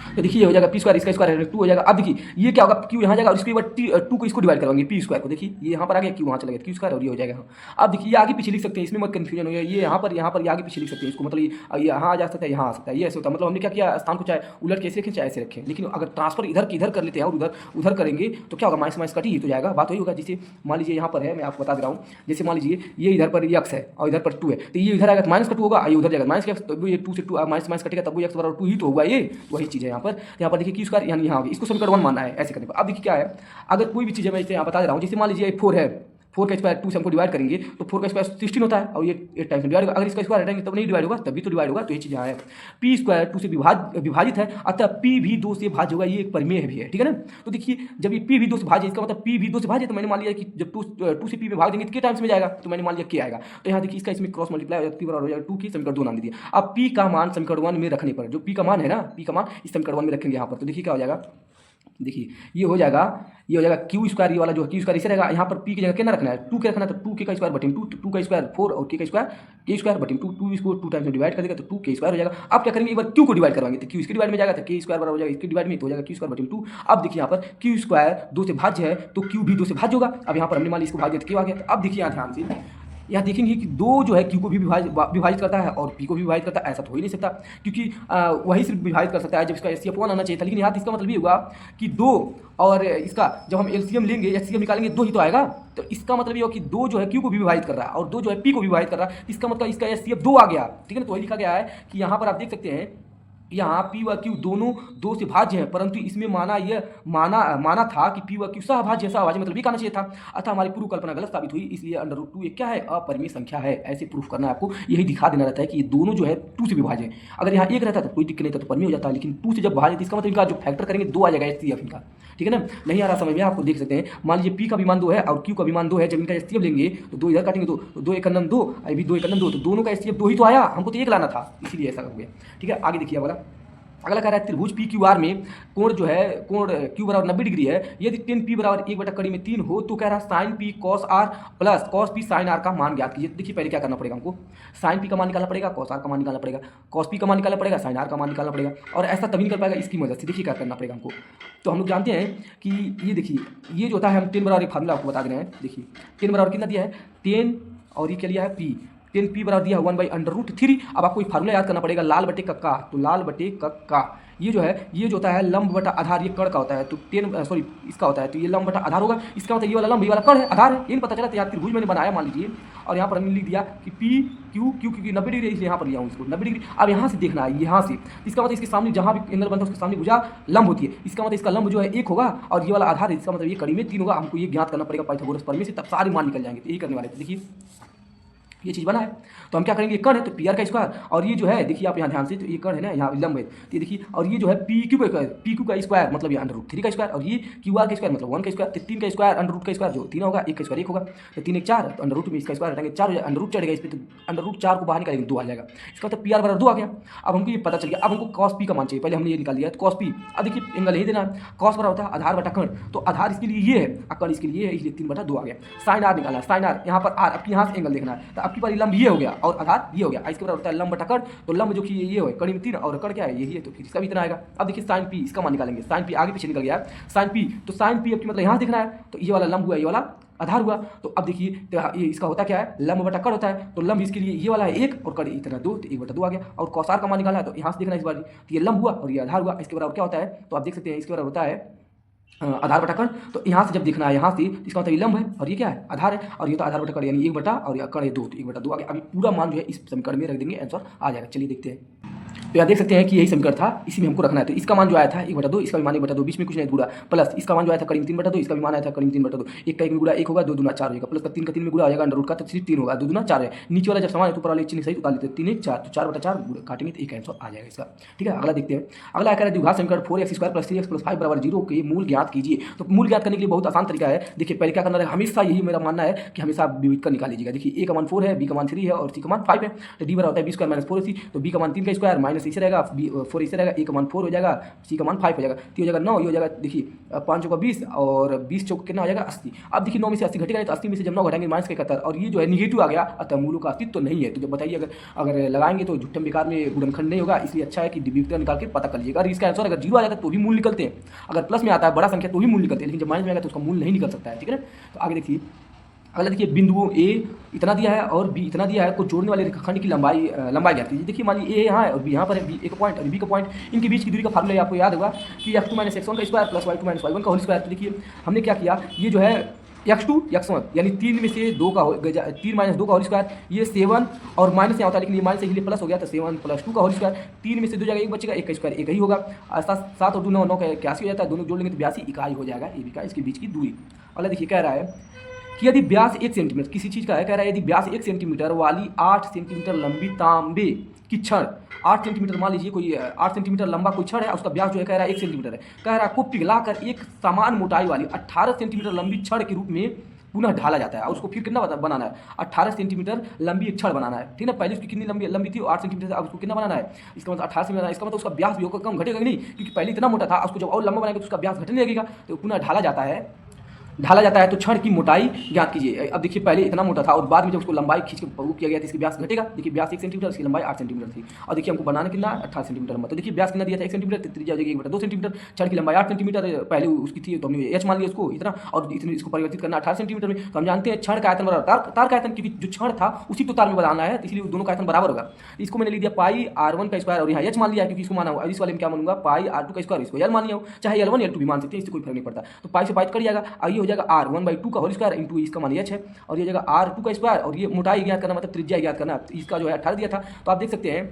तो देखिए ये हो जाएगा p² इसका स्क्वायर 2 हो जाएगा। अब देखिए ये क्या होगा q यहाँ जाएगा और इसके बाद 2 को इसको डिवाइड करवाएंगे p² को, देखिए ये यहाँ पर आ गया q वहाँ चला गया q² और ये हो जाएगा। अब देखिए ये आगे पीछे लिख सकते हैं, इसमें मत कंफ्यूजन हो, ये यहाँ पर ये आगे पीछे लिख सकते हैं इसको, मतलब ये यहाँ आ जा सकता है, यहाँ आ सकता है, ये ऐसे होता है। मतलब हमने क्या किया स्थान को चाहे उलट के ऐसे रखें चाहे ऐसे रखें, लेकिन अगर ट्रांसफर इधर की इधर कर लेते हैं और उधर करेंगे तो क्या होगा माइनस कट ही तो जाएगा, बात वही होगा। जैसे मान लीजिए यहाँ पर है, मैं आपको बता दे रहा हूँ, जैसे मान लीजिए ये इधर पर x है और इधर पर 2 है, तो ये इधर आएगा तो -2 होगा, ये उधर जाएगा -x, तो ये 2 से 2 माइनस कटेगा तब वो x = 2 ही तो होगा, ये वही चीज़ है। यहाँ पर देखिए q² यानी यहाँ होगी, इसको समीकरण 1 मानना है ऐसे करने पर। अब देखिए क्या है, अगर कोई भी चीज़ मैं यहाँ बता दे रहा हूँ, जैसे मान लीजिए 4 है, 4 का स्क्वायर 2 से हमको डिवाइड करेंगे तो 4 का स्क्वायर 16 होता है और ये 8 टाइम्स डिवाइड होगा, अगर इसका स्क्वायर हटाएंगे तब नहीं डिवाइड होगा, तभी तो डिवाइड होगा। तो ये चीज़ यहाँ है p² 2 से विभाजित है, अतः p भी 2 से भाज्य होगा, ये एक परिमेय भी है, ठीक है ना। तो देखिए जब ये p भी 2 से भाज्य, इसका मतलब p भी 2 से भाज्य, तो मैंने मान लिया कि जब 2 से p में भाग देंगे तो के टाइम्स में जाएगा, तो मैंने मान लिया के आएगा। तो यहाँ देखिए इसका इसमें क्रॉस मल्टीप्लाई हो जाएगा, p बराबर हो जाएगा 2 की, समीकरण 2 नाम दे दिया। अब p का मान समीकरण 1 में रखने पर, जो p का मान है ना, p का मान इस समीकरण 1 में रखेंगे यहाँ पर, तो देखिए क्या हो जाएगा देखिए ये हो जाएगा क्यू स्क्वायर, ये वाला जो है क्यू स्क्वायर इसे रहेगा। यहाँ पर पी की जगह कितना रखना है, 2 के रखना है, तो 2 के का स्क्वायर बटे 2 का स्क्वायर 4 और के स्क्वायर बटे 2 इसको 2 टाइम्स में डिवाइड कर देगा तो 2 के स्क्वायर हो जाएगा। अब क्या करेंगे, एक बार क्यू को डिवाइड करवाएंगे तो क्यू इसके डिवाइड में जाएगा तो के स्क्वायर बराबर हो जाएगा इसके डिवाइड में, तो हो जाएगा क्यू स्क्वायर बटे 2। अब देखिए यहाँ पर क्यू स्क्वायर 2 से भाज्य है तो क्यू भी 2 से भाज्य होगा। अब यहाँ पर हमने मान लिया इसको भाग दिया तो क्यू आ गया। तो अब देखिए यहाँ ध्यान से, यहाँ देखेंगे कि 2 जो है क्यू को भी विभाजित करता है और पी को भी विभाजित करता है, ऐसा तो हो ही नहीं सकता क्योंकि वही सिर्फ विभाजित कर सकता है जब इसका HCF1 आना चाहिए था। लेकिन यहाँ इसका मतलब ये हुआ कि 2 और इसका जब हम LCM लेंगे HCF निकालेंगे 2 ही तो आएगा। तो इसका मतलब ये हो कि 2 जो है क्यू को भी विभाजित कर रहा है और 2 जो है पी को विभाजित कर रहा है, इसका मतलब इसका HCF 2 आ गया। ठीक है ना, तो वही लिखा गया है कि यहाँ पर आप देख सकते हैं यहाँ पी व क्यू दोनों 2 से भाज्य हैं, परंतु इसमें माना था कि पी व क्यू सहभाज्य मतलब ये कहना चाहिए था। अतः हमारी पूर्व कल्पना गलत साबित हुई, इसलिए √2 एक क्या है, अपरिमेय संख्या है। ऐसे प्रूफ करना है आपको, यही दिखा देना रहता है कि ये दोनों जो है 2 से विभाज्य है। अगर यहाँ 1 रहता तो कोई दिक्कत नहीं था, तो परिमेय हो जाता, लेकिन 2 से जब भाज्य इसका मतलब इनका जो फैक्टर करेंगे 2 आ जाएगा HCF इनका। ठीक है ना, नहीं आ रहा समझ में, आपको देख सकते हैं। मान लीजिए पी का भी मान 2 है और क्यू का भी मान 2 है, जब इनका HCF लेंगे तो 2 इधर काटेंगे, तो 2 1 2 अभी 2 1 2, तो दोनों का HCF 2 ही तो आया, हमको तो 1 लाना था, इसीलिए ऐसा हो गया। ठीक है, आगे देखिए अगला कह रहा है त्रिभुज पी क्यू आर में कोण जो है कोण क्यू बराबर 90 डिग्री है, यदि tan p बराबर 1/3 हो तो कह रहा है sin p cos r plus cos p sin r का मान ज्ञात कीजिए। देखिए पहले क्या करना पड़ेगा हमको, sin p का मान निकालना पड़ेगा, cos r का मान निकालना पड़ेगा, cos p का मान निकालना पड़ेगा, sin r का मान निकालना पड़ेगा, और ऐसा तभी निकल पाएगा इसकी मदद से। देखिए क्या करना पड़ेगा हमको, तो हम लोग जानते हैं कि ये देखिए ये जो होता है, हम tan बराबर एक फार्मूला आपको बता दे रहे हैं। देखिए tan बराबर कितना दिया है, tan और ये क्या लिया है p, tan p बराबर दिया है 1/√3। अब आपको एक फार्मूला याद करना पड़ेगा, लाल बटे कक्का, तो लाल बटे कक्का ये जो होता है लंब बटा आधार, ये कण का होता है, तो इसका होता है, तो ये लंब बटा आधार होगा। इसका मतलब ये वाला लंब, ये वाला कण है, आधार है, ये नहीं पता चला। तो यहाँ त्रिभुज मैंने बनाया मान लीजिए, और यहाँ पर हमने लिख दिया कि पी क्यू क्योंकि 90 डिग्री, इसलिए यहाँ पर लिया हूँ इसको 90 डिग्री। अब यहाँ से देखना है, यहाँ से इसका मतलब इसके सामने जहाँ भी एंगल बनता है उसके सामने भुजा लंब होती है, इसका मतलब इसका लंब जो है 1 होगा और ये वाला आधार है, इसका मतलब ये कड़ी में 3 होगा। हमको ये ज्ञात करना पड़ेगा पाइथागोरस प्रमेय से, तब सारे मान निकल जाएंगे। तो यही करने वाले थे। देखिए ये चीज़ बना है, तो हम क्या करेंगे, कण है तो पी आर का स्क्वायर, और ये जो है देखिए आप यहाँ ध्यान से, तो ये कण है ना, यहाँ लंब है, तो ये देखिए, और ये जो है पी क्यू का स्क्वायर मतलब ये √3 का स्क्वायर, और ये क्यू आर का स्क्वायर मतलब 1 का स्क्वायर, तो 3 का स्क्वायर √√ का स्क्वायर जो 3 होगा, 1 का स्क्वायर 1 होगा, तो 3 1 4, तो √√ में इसका स्क्वायर हटाएंगे 4 हो जाएगा, √√ चढ़ेगा इस पर, तो √4 को बाहर निकालेंगे 2 आ जाएगा। इसका मतलब पी आर बराबर 2 आ गया। अब हमको ये पता चल गया, अब हमको कॉस पी का मान चाहिए, पहले हमने ये निकाल लिया, तो कॉस पी, अब देखिए एंगल यही देना है, कॉस बराबर होता है आधार बटा कण, तो आधार इसके लिए ये है और कण इसके लिए है, इसलिए 3/2 आ गया। साइन आर निकाला, साइन आर यहाँ पर आर, अब यहाँ से एंगल देखना है, तो आपकी बार लंब ये हो गया और आधार ये हो गया, इसके बराबर होता है लंब बटा कण, तो लंब जो कि ये है कड़ी में 3 और कण क्या है यही है, तो फिर इसका भी इतना आएगा। अब देखिए साइन पी, इसका मान निकालेंगे, साइन पी आगे पीछे निकल गया साइन पी, तो साइन पी अब की मतलब यहाँ देखना है, तो ये वाला लंब हुआ, ये वाला आधार हुआ। तो अब देखिए तो ये इसका होता क्या है, लंब बटा कण होता है, तो लंब इसके लिए ये वाला है 1 और कण इतना 2, तो 1/2 आ गया। और cos r का मान निकालना है, तो यहाँ से देखना इस बार, तो ये लंब हुआ और ये आधार हुआ, इसके बराबर क्या होता है, तो आप देख सकते हैं इसके बराबर होता है आधार बटा कण। तो यहाँ से जब देखना है, यहाँ से इसका मतलब ये लंब है और ये क्या है, आधार है, और ये तो आधार बटा कण यानी 1 बटा और ये कण है 2, तो 1/2 आ गया। अभी पूरा मान जो है इस समीकरण में रख देंगे, आंसर आ जाएगा। चलिए देखते हैं, तो यहाँ देख सकते हैं कि यही समीकरण था, इसी में हमको रखना है। तो इसका मान जो आया था 1/2, इसका भी मान 1/2, बीच में कुछ नहीं गुड़ा, प्लस इसका मान जो आया था करीब 3/2, इसका भी मान आया था करीब 3/2, एक का 1 में गुड़ा 1 होगा, 2 दूना 4 होगा, प्लस का 3 का 3 में गुड़ा हो जाएगा, √√ का तो सिर्फ 3 होगा, 2 दूना 4 है, नीचे वाला जब समान है तो ऊपर वाले चिन्ह सही उतार लेते हैं, 3 1 4, तो 4/4 काटेंगे तो एक आंसर आ जाएगा इसका। ठीक है, अगला देखते हैं। अगला क्या है, द्विघात समीकरण 4x² + 3x + 5 = 0 के मूल ज्ञात कीजिए। तो मूल ज्ञात करने के लिए बहुत आसान तरीका है। देखिए पहले क्या करना है, हमेशा यही मेरा मानना है कि हमेशा आप विविध कर निकाल लीजिएगा। देखिए a का मान 4 है, b का मान 3 है और c का मान 5 है, तो d बराबर होता है b² - 4ac, तो b का मान 3 का स्क्वायर माइनस इसे रहेगा, 4 इसे रहेगा, a का मान 4 हो जाएगा, c का मान 5 हो जाएगा, तो हो जाएगा 9, ये हो जाएगा देखिए 5 चौका 20 और 20 चौक कितना हो जाएगा 80। अब देखिए 9 में से 80 घटेगा नहीं, तो 80 में से जब 9 घटाएंगे -71, और ये जो है निगेटिव आ गया, अतः मूलों का अस्तित्व तो नहीं है। तो जब बताइए अगर लगाएंगे तो झुट्ठम बेकार में गुणनखंड नहीं होगा, इसलिए अच्छा है कि विविधता निकाल के पता कर लीजिएगा। इसका आंसर अगर 0 आ जाता है तो भी मूल निकलते हैं, अगर प्लस में आता है बड़ा संख्या तो भी मूल निकलते हैं, लेकिन जब माइनस में आएगा तो उसका मूल नहीं निकल सकता है। ठीक है ना, तो आगे देखिए। अगला देखिए, बिंदुओं ए इतना दिया है और बी इतना दिया है, को जोड़ने वाले रेखाखंड की लंबाई ज्ञात कीजिए। देखिए मान लीजिए ए यहाँ है और बी यहाँ पर है, बी एक पॉइंट और बी का पॉइंट, इनके बीच की दूरी का फार्मूला आपको याद होगा कि x2 - x1 का स्क्वायर प्लस y2 - y1 का होल स्क्वायर। तो देखिए हमने क्या किया, ये जो है x2 x1 यानी 3 में से 2 का 3 - 2 का होल स्क्वायर, ये 7 और माइनस यहाँ होता है, लेकिन ये माइनस इसलिए प्लस हो गया, तो 7 + 2 का होल स्क्वायर, 3 में से 2 जाएगा 1 बचेगा, 1 का स्क्वायर 1 ही होगा, 7 और 2 9 9 का 81 हो जाता है, दोनों जोड़ लेंगे तो 82 इकाई हो जाएगा ए बी का, इसके बीच की दूरी। अगला देखिए कह रहा है कि यदि व्यास 1 सेंटीमीटर किसी चीज़ का है, कह रहा है यदि व्यास 1 सेंटीमीटर वाली 8 सेंटीमीटर लंबी तांबे की छड़, 8 सेंटीमीटर मान लीजिए कोई 8 सेंटीमीटर लंबा कोई छड़ है, उसका व्यास जो है कह रहा है 1 सेंटीमीटर है, कह रहा है को पिघलाकर एक समान मोटाई वाली 18 सेंटीमीटर लंबी छड़ के रूप में पुनः ढाला जाता है और उसको फिर कितना बनाना है 18 सेंटीमीटर लंबी एक छड़ बनाना है, ठीक है। पहले उसकी कितनी लंबी थी 8 सेंटीमीटर, अब उसको कितना बनाना है, इसका मतलब 18 सेंटीमीटर, इसका मतलब उसका व्यास भी होगा, कम घटेगा नहीं, क्योंकि पहले इतना मोटा था, उसको जब और लंबा बनाएंगे तो उसका व्यास घटने लगेगा, तो पुनः ढाला जाता है। तो छड़ की मोटाई ज्ञात कीजिए। अब देखिए पहले इतना मोटा था और बाद में जब उसको लंबाई खींच के वो किया गया तो इसकी व्यास घटेगा। देखिए व्यास 1 सेंटीमीटर, इसकी लंबाई 8 सेंटीमीटर थी और देखिए हमको बनाना कितना 18 सेंटीमीटर लंबा। तो देखिए व्यास कितना दिया था 1 सेंटीमीटर, त्रिज्या हो जाएगी 1/2 सेंटीमीटर, छड़ की लंबाई 8 सेंटीमीटर पहले उसकी थी, तो हमने एच मान लिया उसको इतना, और इतने इसको परिवर्तित करना 18 सेंटीमीटर में। तो हम जानते हैं छड़ का आयतन बराबर तार का आयतन, क्योंकि जो छड़ था उसी तो तार में बनाना है, इसलिए दोनों का आयतन बराबर होगा। इसको मैंने ले दिया पाई r1 का स्क्वायर और यहाँ एच मान लिया क्योंकि इसको माना हुआ। इस वाले में क्या मानूंगा पाई r2 का स्क्वायर, इसको एल मान लिया हो, चाहे L1 L2 भी मान सकते हैं, इससे कोई फर्क नहीं पड़ता। तो पाई से पाई कट जाएगा और ये हो जाएगा r1/2 का होल स्क्वायर इंटू इसका मान एच है, और ये जगह r2 का स्क्वायर और ये मोटाई ज्ञात करना मतलब त्रिज्या ज्ञात करना, इसका जो है 18 दिया था। तो आप देख सकते हैं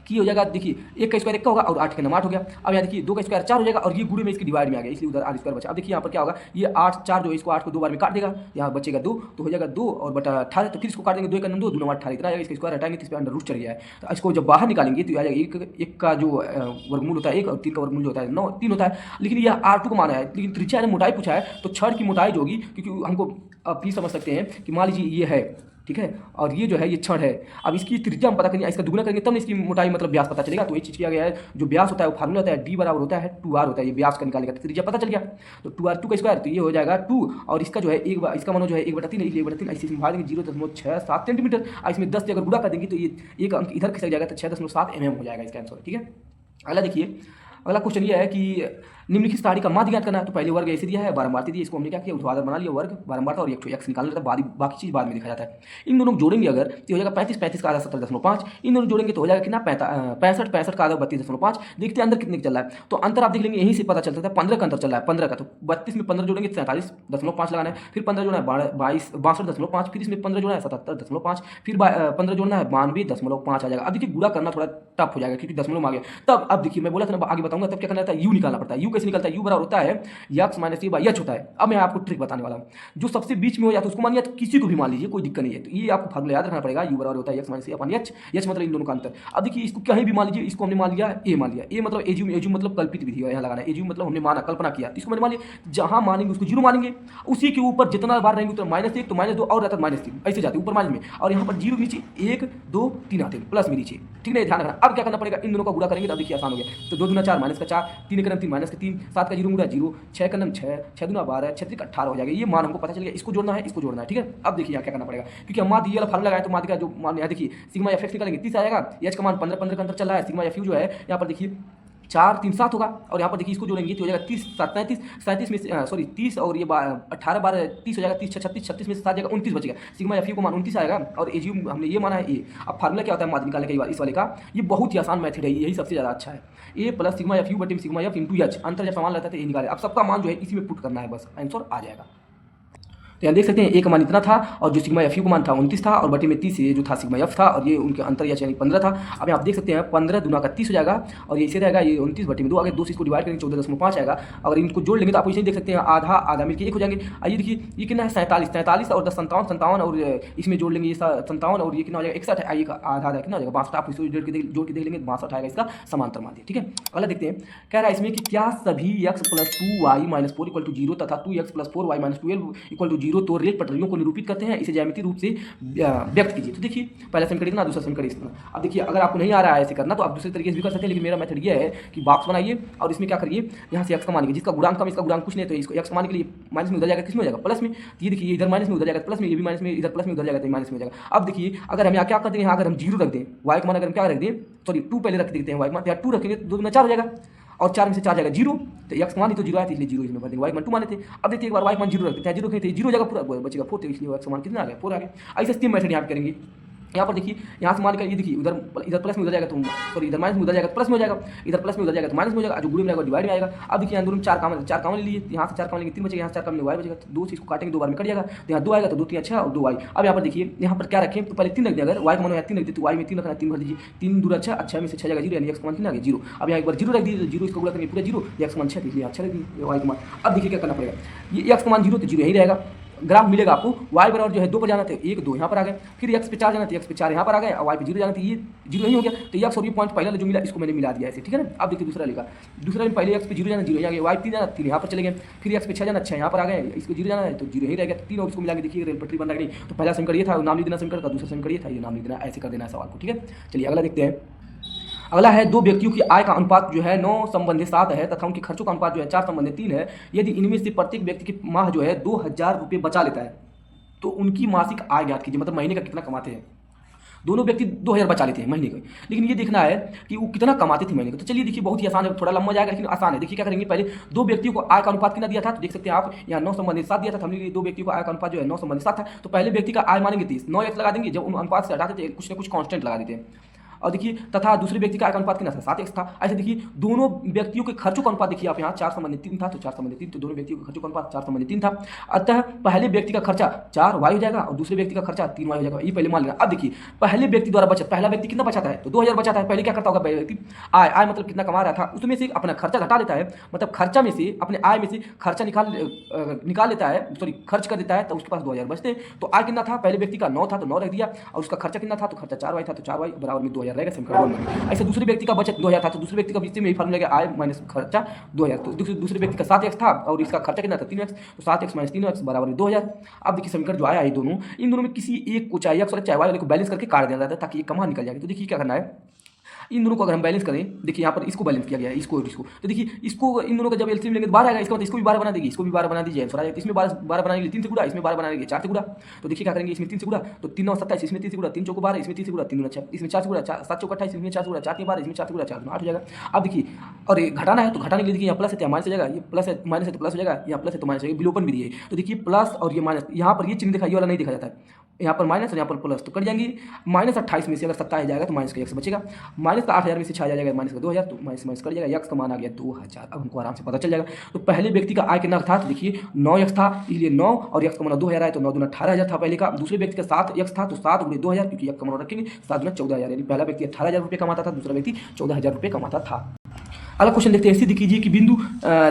कि हो जाएगा, देखिए 1 का स्क्वायर 1 का होगा और 8 का 8 हो गया। अब यहाँ देखिए 2 का स्क्वायर 4 हो जाएगा और ये गुणे में इसके डिवाइड में आ गया, इसलिए उधर r स्क्वायर बचा। अब देखिए यहाँ पर क्या होगा, ये 8 4 जो इसको 8 को 2 बार में काट देगा, यहाँ बचेगा 2, तो हो जाएगा 2 और बटा 18, तो फिर इसको काट देंगे 2 का 2 2 18 इतना आएगा, इसका स्क्वायर हटाएंगे तो इस पर अंडर रूट चढ़ गया है। तो इसको जब बाहर निकालेंगे तो आ जाएगा 1 का जो वर्गमूल होता है 1 और 3 का वर्गमूल जो होता है 9 3 होता है, लेकिन यह r2 को माना है, लेकिन त्रिज्या ने मोटाई पूछा है तो छड़ की मोटाई जो होगी, क्योंकि हमको आप ये समझ सकते हैं कि मान लीजिए ये है, ठीक है, और ये जो है ये छड़ है। अब इसकी त्रिज्या हम पता करेंगे, इसका दुगुना करेंगे तब इसकी मोटाई मतलब व्यास पता चलेगा। तो ये चीज़ किया गया है, जो व्यास होता है वो फार्मूला होता है d बराबर होता है 2r होता है, ये व्यास का निकालेगा तो त्रिज्या पता चल गया। तो 2r2 का स्क्वायर, तो ये हो जाएगा 2 और इसका जो है इसका मानो जो है 1/3 इसलिए 1/3 ऐसे भाग देंगे 0.67 सेंटीमीटर, और इसमें 10 से अगर गुणा कर देंगे तो ये एक अंक इधर खिसक जाएगा तो 6.7 mm हो जाएगा इसका आंसर, ठीक है। अगला देखिए, अगला क्वेश्चन ये है कि निम्नलिखित सारणी का माध्य ज्ञात करना है। तो पहले वर्ग ऐसे दिया है, बारंबार दी है, इसको हमने क्या किया ऊर्ध्वाधर बना लिया, वर्ग बारंबार था और एक एक्स निकालना था, बाकी चीज बाद में दिखा जाता है। इन दोनों जोड़ेंगे अगर तो हो जाएगा 35 का आधा 17.5, इन दोनों जोड़ेंगे तो हो जाएगा कितना 65 का आधा 32.5। देखते हैं अंदर कितने चल रहा है, तो अंतर आप देख लेंगे यहीं से पता चलता है 15 का अंतर चल रहा है, 15 का। तो 32 में 15 जोड़ेंगे 47.5 लगाना है, फिर 15 जोड़ना है 62.5, फिर इसमें 15 जोड़ना है 77.5, फिर 15 जोड़ना है 92.5 आ जाएगा। अब देखिए गुणा करना थोड़ा टफ हो जाएगा क्योंकि दशमलव में आ गया। तब अब देखिए मैं बोला था ना आगे बताऊंगा, तब क्या करना रहता है यू निकालना पड़ता है। यू कैसे निकलता है, यू बराबर होता है x minus A by H होता है। अब मैं आपको ट्रिक बताने वाला हूं, जो सबसे बीच में हो जाता है उसको मान लिया, तो किसी को भी मान लीजिए कोई दिक्कत नहीं है। तो ये आपको फार्मूला याद रखना पड़ेगा, यू बराबर होता है x माइनस ए अपॉन एच, एच मतलब इन दोनों का अंतर। अब देखिए इसको कहीं भी मान लीजिए, इसको हमने मान लिया ए मान लिया, ए मतलब एज्यूम, एज्यूम मतलब कल्पित विधि है यहाँ लगाना है, एज्यूम मतलब हमने माना कल्पना किया, इसको मैंने मान लिया, जहां मानेंगे उसको 0 मानेंगे, उसी के ऊपर जितना बार रहेंगे उतना -1 तो -2 और रहता है -3 ऐसे जाते ऊपर माइनस में, और यहाँ पर 0 के नीचे 1 2 3 आते हैं प्लस में नीचे, ठीक है, ध्यान रखना। अब क्या करना पड़ेगा, इन दोनों का गुणा करेंगे तो देखिए आसान हो गया। तो 2 दूना 4 माइनस का 4, 3 का 3 माइनस का 3, 7 का 0 गुणा 0, 6 का 6, 6 दूना 12, 6 का 18 हो जाएगा। ये मान हमको पता चल गया, इसको जोड़ना है, इसको जोड़ना है, ठीक है। अब देखिए यहाँ क्या करना पड़ेगा, क्योंकि हम माध्य ये वाला फार्मूला लगाए तो माध्य का जो मान यहाँ देखिए सिग्मा एफ एक्स निकालेंगे 30 आएगा, एच का मान 15 का अंतर चल रहा है, सिग्मा एफ यू जो है यहाँ पर देखिए 4 3 7 होगा, और यहाँ पर देखिए इसको जोड़ेंगे तो हो जाएगा 30 7 35, 37 में सॉरी 30 और ये 18 12 30 हो जाएगा, 30 36 36 में से 7 जाएगा 29 बचेगा। सिग्मा एफ यू को मान 29 आएगा और एज्यूम हमने ये माना है ए। अब फार्मूला क्या होता है माध्य निकालने के बाद इस वाले का, ये बहुत ही आसान मेथड है, यही सबसे ज़्यादा अच्छा है। ए प्लस सिग्मा एफ यू बटे सिग्मा एफ इंटू एच, अंतर जब समान रहता है तो ये निकाले। अब सबका मान जो है इसी में पुट करना है, बस आंसर आ जाएगा। तो यहाँ देख सकते हैं ए का मान इतना था और जो सिग्मा एफ यू का मान था 29 था, और बटे में 30 ये जो था सिग्मा एफ था, और ये उनके अंतर या यानी 15 था। अब यहाँ आप देख सकते हैं 15 दूना का 30 हो जाएगा, और ये इसे रहेगा, ये 29 बटे में 2 आगे 2 से इसको डिवाइड करेंगे 14.5 आएगा। अगर इनको जोड़ लेंगे तो आप इसे देख सकते हैं आधा आधा मिलकर 1 हो जाएंगे। आइए देखिए ये कितना है 47 और 10 57 और इसमें जोड़ लेंगे ये 57 और ये कितना हो जाएगा 61 है, आइए आधा आधा कितना हो जाएगा 62। आप इसको जोड़ के देख लेंगे 62 आएगा इसका समांतर माध्य, ठीक है। अगला देखते हैं, कह रहा है इसमें कि क्या सभी x + 2y - 4 = 0 तथा 2x + 4y - 12 = 0 तो रेल पटरियों को निरूपित करते हैं, इसे ज्यामितीय रूप से व्यक्त कीजिए। तो देखिए पहला समीकरण इतना, दूसरा समीकरण इतना। अब देखिए अगर आपको नहीं आ रहा है ऐसे करना तो आप दूसरे तरीके से भी कर सकते हैं, लेकिन मेरा मेथड ये है कि बॉक्स बनाइए और इसमें क्या करिए, यहाँ से x का मानिए, जिसका गुणांक कम इसका गुणांक कुछ नहीं, तो इसको x मान के लिए माइनस में उधर जाएगा, किसमें हो जाएगा प्लस में। ये देखिए इधर माइनस में उधर जाएगा प्लस में, ये भी माइनस में, इधर प्लस में उधर जाएगा तो माइनस में हो जाएगा। अब देखिए अगर हम यहाँ क्या करते हैं, यहाँ अगर हम 0 रख दें, y का मान अगर हम क्या रख दें, सॉरी 2 पहले रख देते हैं, y मान 2 रखेंगे तो 2 में 4 हो जाएगा, और 4 में से 4 जाएगा 0, तो x मान तो 0 आया था इसलिए 0 इसमें भर देंगे, y मान 2 माने थे। अब देखिए एक बार y मान 0 रखते हैं, 0 रखेंगे तो 0 जगह पूरा बचेगा 4, तो इसलिए x मान कितना आ गया 4 आ गया। ऐसे सेम मेथड यहाँ पे करेंगे। यहाँ पर देखिए यहाँ से मान कर ये देखिए इधर प्लस में उधर जाएगा तो सॉरी इधर माइनस में उधर जाएगा तो प्लस में हो जाएगा, इधर प्लस में उधर जाएगा तो माइनस में हो जाएगा, जो गुणे में आएगा डिवाइड में आएगा। अब देखिए यहाँ दोनों 4 काम ले लिए, यहाँ से 4 काम लेंगे 3 बचेगा, यहाँ से 4 काम लेंगे y बचेगा, 2 से इसको काटेंगे 2 बार में कट जाएगा, तो यहाँ 2 आएगा तो 2 3 6 और 2y। अब यहाँ पर देखिए यहाँ पर क्या रखें, तो पहले 3 रख दिया, अगर y का मान है 3 रख दिए तो y में 3 रखना, 3 भर दीजिए, 3 दूर 6, 6 में से 6 जाएगा 0, यानी x का मान कितना आ गया 0। अब यहाँ एक बार 0 रख दीजिए, 0 इसको गुणा करेंगे पूरा 0, x का मान 6 इसलिए 6 रख दीजिए y का मान। अब देखिए क्या करना पड़ेगा, ये x का मान 0 तो 0 यही रहेगा, ग्राफ मिलेगा आपको। y बराबर जो है 2 पर जाना था, 1 2 यहाँ पर आ गए, फिर x पे 4 जाना था, x पे 4 यहाँ पर आ गए, और y पे 0 जाना था, ये 0 नहीं हो गया, तो x और ये पॉइंट पहले जो मिला इसको मैंने मिला दिया ऐसे, ठीक है ना। अब देखिए दूसरा लिखा, दूसरा में पहले x पे 0 जाना 0 यहाँ गया, y 3 जाना 3 यहाँ पर चले गए, फिर x पे 6 जाना 6 यहाँ पर आ गए, इसको 0 जाना है तो 0 ही रह गया, 3 और इसको मिला के देखिए रेल पटरी बन रहा है नहीं। तो पहला समीकरण ये था, नाम लिख देना समीकरण का, दूसरा समीकरण ये था, ये नाम लिख देना, ऐसे कर देना है सवाल को, ठीक है। चलिए अगला देखते हैं। अगला है, दो व्यक्तियों की आय का अनुपात जो है 9 संबंधी 7 है तथा उनके खर्चों का अनुपात जो है 4 संबंधी 3 है। यदि इनमें से प्रत्येक व्यक्ति की माह जो है 2000 रुपये बचा लेता है तो उनकी मासिक आय ज्ञात कीजिए, मतलब महीने का कितना कमाते हैं। दोनों व्यक्ति 2000 बचा लेते हैं महीने का, लेकिन ये देखना है कि वो कितना कमाते थे महीने का। तो चलिए देखिए बहुत ही आसान है, थोड़ा लंबा जाएगा लेकिन आसान है। देखिए क्या करेंगे, पहले दो व्यक्तियों को आय का अनुपात कितना दिया था, तो देख सकते हैं आप यहाँ 9 संबंधी 7 दिया था, हमने दो व्यक्तियों को आय का अनुपात जो है 9 संबंधी 7 था। तो पहले व्यक्ति का आय मानेंगे 30, 9x लगा देंगे, जब उन अनुपात से हटाते थे कुछ ना कुछ कांस्टेंट लगा देते हैं। और देखिए तथा दूसरे व्यक्ति का आय का अनुपात कितना था, 7x था। ऐसे देखिए दोनों व्यक्तियों के खर्चों का अनुपात देखिए आप यहाँ 4 संबंधी 3 था, तो 4 संबंधी 3, तो दोनों व्यक्तियों के खर्चों का अनुपात 4 संबंधी 3 था। अतः पहले व्यक्ति का खर्चा 4y हो जाएगा और दूसरे व्यक्ति का खर्चा 3y हो जाएगा, ये पहले मान लेना। अब देखिए पहले व्यक्ति द्वारा बचत, पहला व्यक्ति कितना बचाता है, तो 2000 बचाता है। पहले क्या करता होगा, पहले व्यक्ति आय मतलब कितना कमा रहा था उसमें से अपना खर्चा घटा देता है, मतलब खर्चा में से अपने आय में से खर्चा निकाल लेता है, सॉरी खर्च कर देता है, तो उसके पास 2000 बचते हैं। तो आय कितना था, पहले व्यक्ति का 9 था तो 9 रख दिया, और उसका खर्चा कितना था, तो खर्चा 4y था, तो 4y बराबर में 2000 रहेगा, समीकरण। ऐसे दूसरे व्यक्ति का बचत 2000 था, तो दूसरे व्यक्ति का बीच में यही फार्मूला आय माइनस खर्चा 2000, तो दूसरे व्यक्ति का 7x था और इसका खर्चा कितना था 3x, तो 7x माइनस 3x बराबर 2000। अब देखिए समीकरण जो आया है दोनों, इन दोनों में किसी एक को चाहे x और चाहे y वाले को बैलेंस करके काट देना था ताकि ये कमा निकल जाएगा। तो देखिए क्या करना है, इन दोनों को अगर हम बैलेंस करें, देखिए यहाँ पर इसको बैलेंस किया गया है, इसको और इसको, तो देखिए इसको इन दोनों का जब एलसीएम लेंगे तो 12 आएगा, इसका मतलब इसको भी 12 बना देगी, इसको भी 12 बना दीजिए, आंसर आ जाएगा। इसमें 12 बनाने के लिए 3 से गुणा, इसमें 12 बनाने के लिए 4 से गुणा। तो देखिए क्या करेंगे, इसमें 3 से गुणा तो 3 9 27, इसमें 3 से गुणा 3 चौको 12, इसमें 3 से गुणा 3 9 6, इसमें 4 से गुणा 7 चौको 28, इसमें 4 से गुणा 4 3 12, इसमें 4 से गुणा 4 9 8 हो जाएगा। अब देखिए और ये घटाना है, तो घटाने के लिए देखिए यहाँ प्लस है तो माइनस हो जाएगा, ये प्लस है माइनस है तो प्लस हो जाएगा, यहाँ प्लस है तो माइनस हो जाएगा, विलोपन भी दिए। तो देखिए प्लस और ये माइनस, यहाँ पर ये चिन्ह दिखा, ये वाला नहीं देखा जाता है, यहाँ पर माइनस और यहाँ पर प्लस, तो कट जाएंगे। माइनस 28 में से अगर 27 जाएगा तो माइनस का x बचेगा, माइनस का 8000 में से 6 जाएगा माइनस का 2000, तो माइनस माइनस कट जाएगा, x का मान आ गया 2000। अब हमको आराम से पता चल जाएगा। तो पहले व्यक्ति का आय कितना था, तो देखिए 9x था, इसलिए 9 और x का मान 2000 आया, तो 9 दूना 18000 था पहले का। दूसरे व्यक्ति का 7x था, तो 7 गुणे 2000, क्योंकि x का मान रखेंगे 7 गुना 14000, यानी पहला व्यक्ति 18000 रुपये कमाता था, दूसरा व्यक्ति 14000 रुपये कमाता था। अगला क्वेश्चन देखते हैं, सिद्ध कीजिए कि बिंदु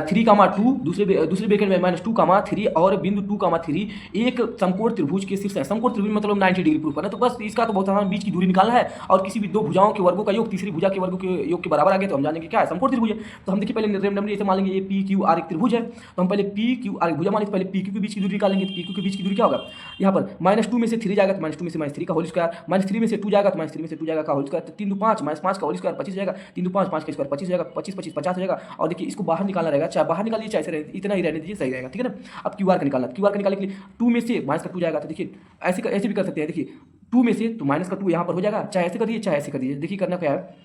3,2 दूसरे ब्रैकेट में -2,3 और बिंदु 2,3 एक समकोण त्रिभुज के शीर्ष है। समकोण त्रिभुज मतलब 90 डिग्री प्रूफ करना, तो बस इसका तो बहुत आसान, बीच की दूरी निकालना है और किसी भी दो भुजाओं के वर्गों का योग तीसरी भुजा के वर्गों के योग के बराबर आ गया तो हम जानेंगे क्या है, समकोण त्रिभुज है। तो हम देखिए पहले रेंडमली ऐसे मान लेंगे ये PQR एक त्रिभुज है, तो हम पहले PQR भुजा मान लेंगे, पहले PQ के बीच की दूरी निकालेंगे। तो PQ के बीच की दूरी क्या होगा, यहाँ पर -2 में से 3 जाएगा तो -2 में से -3 का होल स्क्वायर, -3 में से 2 जाएगा तो -3 में से 2 जाएगा का होल स्क्वायर, तो 3 2 5 -5 का होल स्क्वायर 25 जाएगा, 3 2 5 5 का स्क्वायर 25 जाएगा, 25 25 50 हो जाएगा। और देखिए इसको बाहर निकालना रहेगा, चाहे बाहर निकालिए चाहे ऐसे इतना ही रहने दीजिए, सही रहेगा, ठीक है ना। अब क्यूआर का निकालना, क्यूआर का निकालने के लिए 2 में से माइनस का 2 जाएगा, तो देखिए ऐसे भी कर सकते हैं। देखिए 2 में से तो माइनस का 2 यहाँ पर हो जाएगा, चाहे ऐसे कर दीजिए चाहे ऐसे कर दीजिए। देखिए करना क्या है,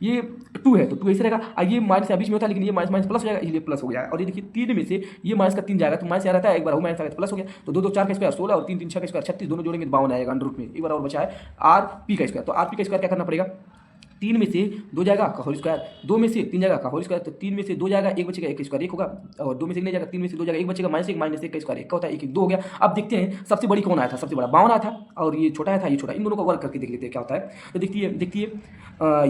ये 2 है तो 2 ऐसे रहेगा, ये माइनस बीच में होता है लेकिन ये माइनस माइनस प्लस हो जाएगा, इसलिए प्लस हो गया। और ये देखिए 3 में से ये माइनस का 3 जाएगा तो माइनस यहाँ रहता है, एक बार हो माइनस आ गया तो प्लस हो गया, तो 2 2 4 का स्क्वायर 16 और 3 3 6 का स्क्वायर 36, दोनों जोड़ेंगे 52 आएगा अंडर रूट में। एक बार और बचा है RP का स्क्वायर, तो RP का स्क्वायर क्या करना पड़ेगा, 3 में से 2 जाएगा का होल स्क्वायर, 2 में से 3 जाएगा का होल स्क्वायर, तो 3 में से 2 जाएगा 1 बचेगा 1 स्क्वायर 1 होगा, और 2 में से 1 नहीं जाएगा 3 में से 2 जाएगा 1 बचेगा -1 का स्क्वायर 1 का होता है 1 1 2 हो गया। अब देखते हैं सबसे बड़ी कौन आया था, सबसे बड़ा 52 आया था और ये छोटा आया था, ये छोटा, इन दोनों को वर्क करके देख लेते हैं क्या होता है। तो देखिए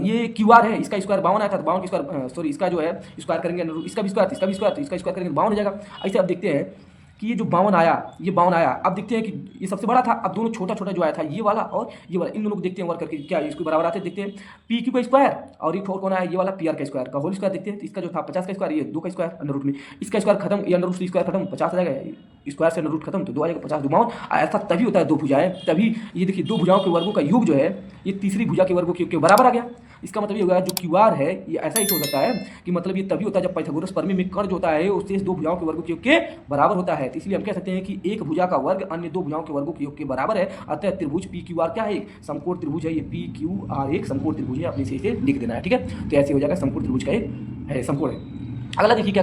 ये QR है, इसका स्क्वायर 52 आया था, तो 52 का स्क्वायर सॉरी इसका जो है स्क्वायर करेंगे इसका भी स्क्वायर इसका भी स्क्वायर, तो इसका स्क्वायर करेंगे 52 हो जाएगा। ऐसे अब देखते हैं कि ये जो 52 आया, ये 52 आया, अब देखते हैं कि ये सबसे बड़ा था, अब दोनों छोटा छोटा जो आया था ये वाला और ये वाला, इन दोनों को देखते हैं वर्क करके क्या इसको बराबर आते हैं। देखते हैं PQ का स्क्वायर और एक और कौन आया, ये वाला PR का स्क्वायर का होल स्क्वायर देखते हैं। तो इसका जो था 50 का स्क्वायर, ये 2 का स्क्वायर अंडर रूट में, इसका स्क्वायर खत्म, ये अंडर रूट से स्क्वायर खत्म 50 आ जाएगा, स्क्वायर से अंडर रूट खत्म तो 2 आ जाएगा 50 52। ऐसा तभी होता है दो भुजाएं, तभी ये देखिए दो भुजाओं के वर्गों का योग जो है ये तीसरी भुजा के वर्गों के योग के बराबर आ गया। इसका मतलब ये होगा जो QR है ये ऐसा ही हो सकता है कि मतलब ये तभी होता है जब पाइथागोरस प्रमेय में कर्ण जो होता है उससे दो भुजाओं के वर्गों के योग के बराबर होता है। तो इसलिए हम कह सकते हैं कि एक भुजा का वर्ग अन्य दो भुजाओं के वर्गों के योग के बराबर है। अतः त्रिभुज PQR क्या है, एक समकोण त्रिभुज है। ये PQR एक समकोण त्रिभुज है, अपने से इसे लिख देना है, ठीक है। तो ऐसे हो जाएगा समकोण त्रिभुज का एक है समकोण है। अगला देखिए क्या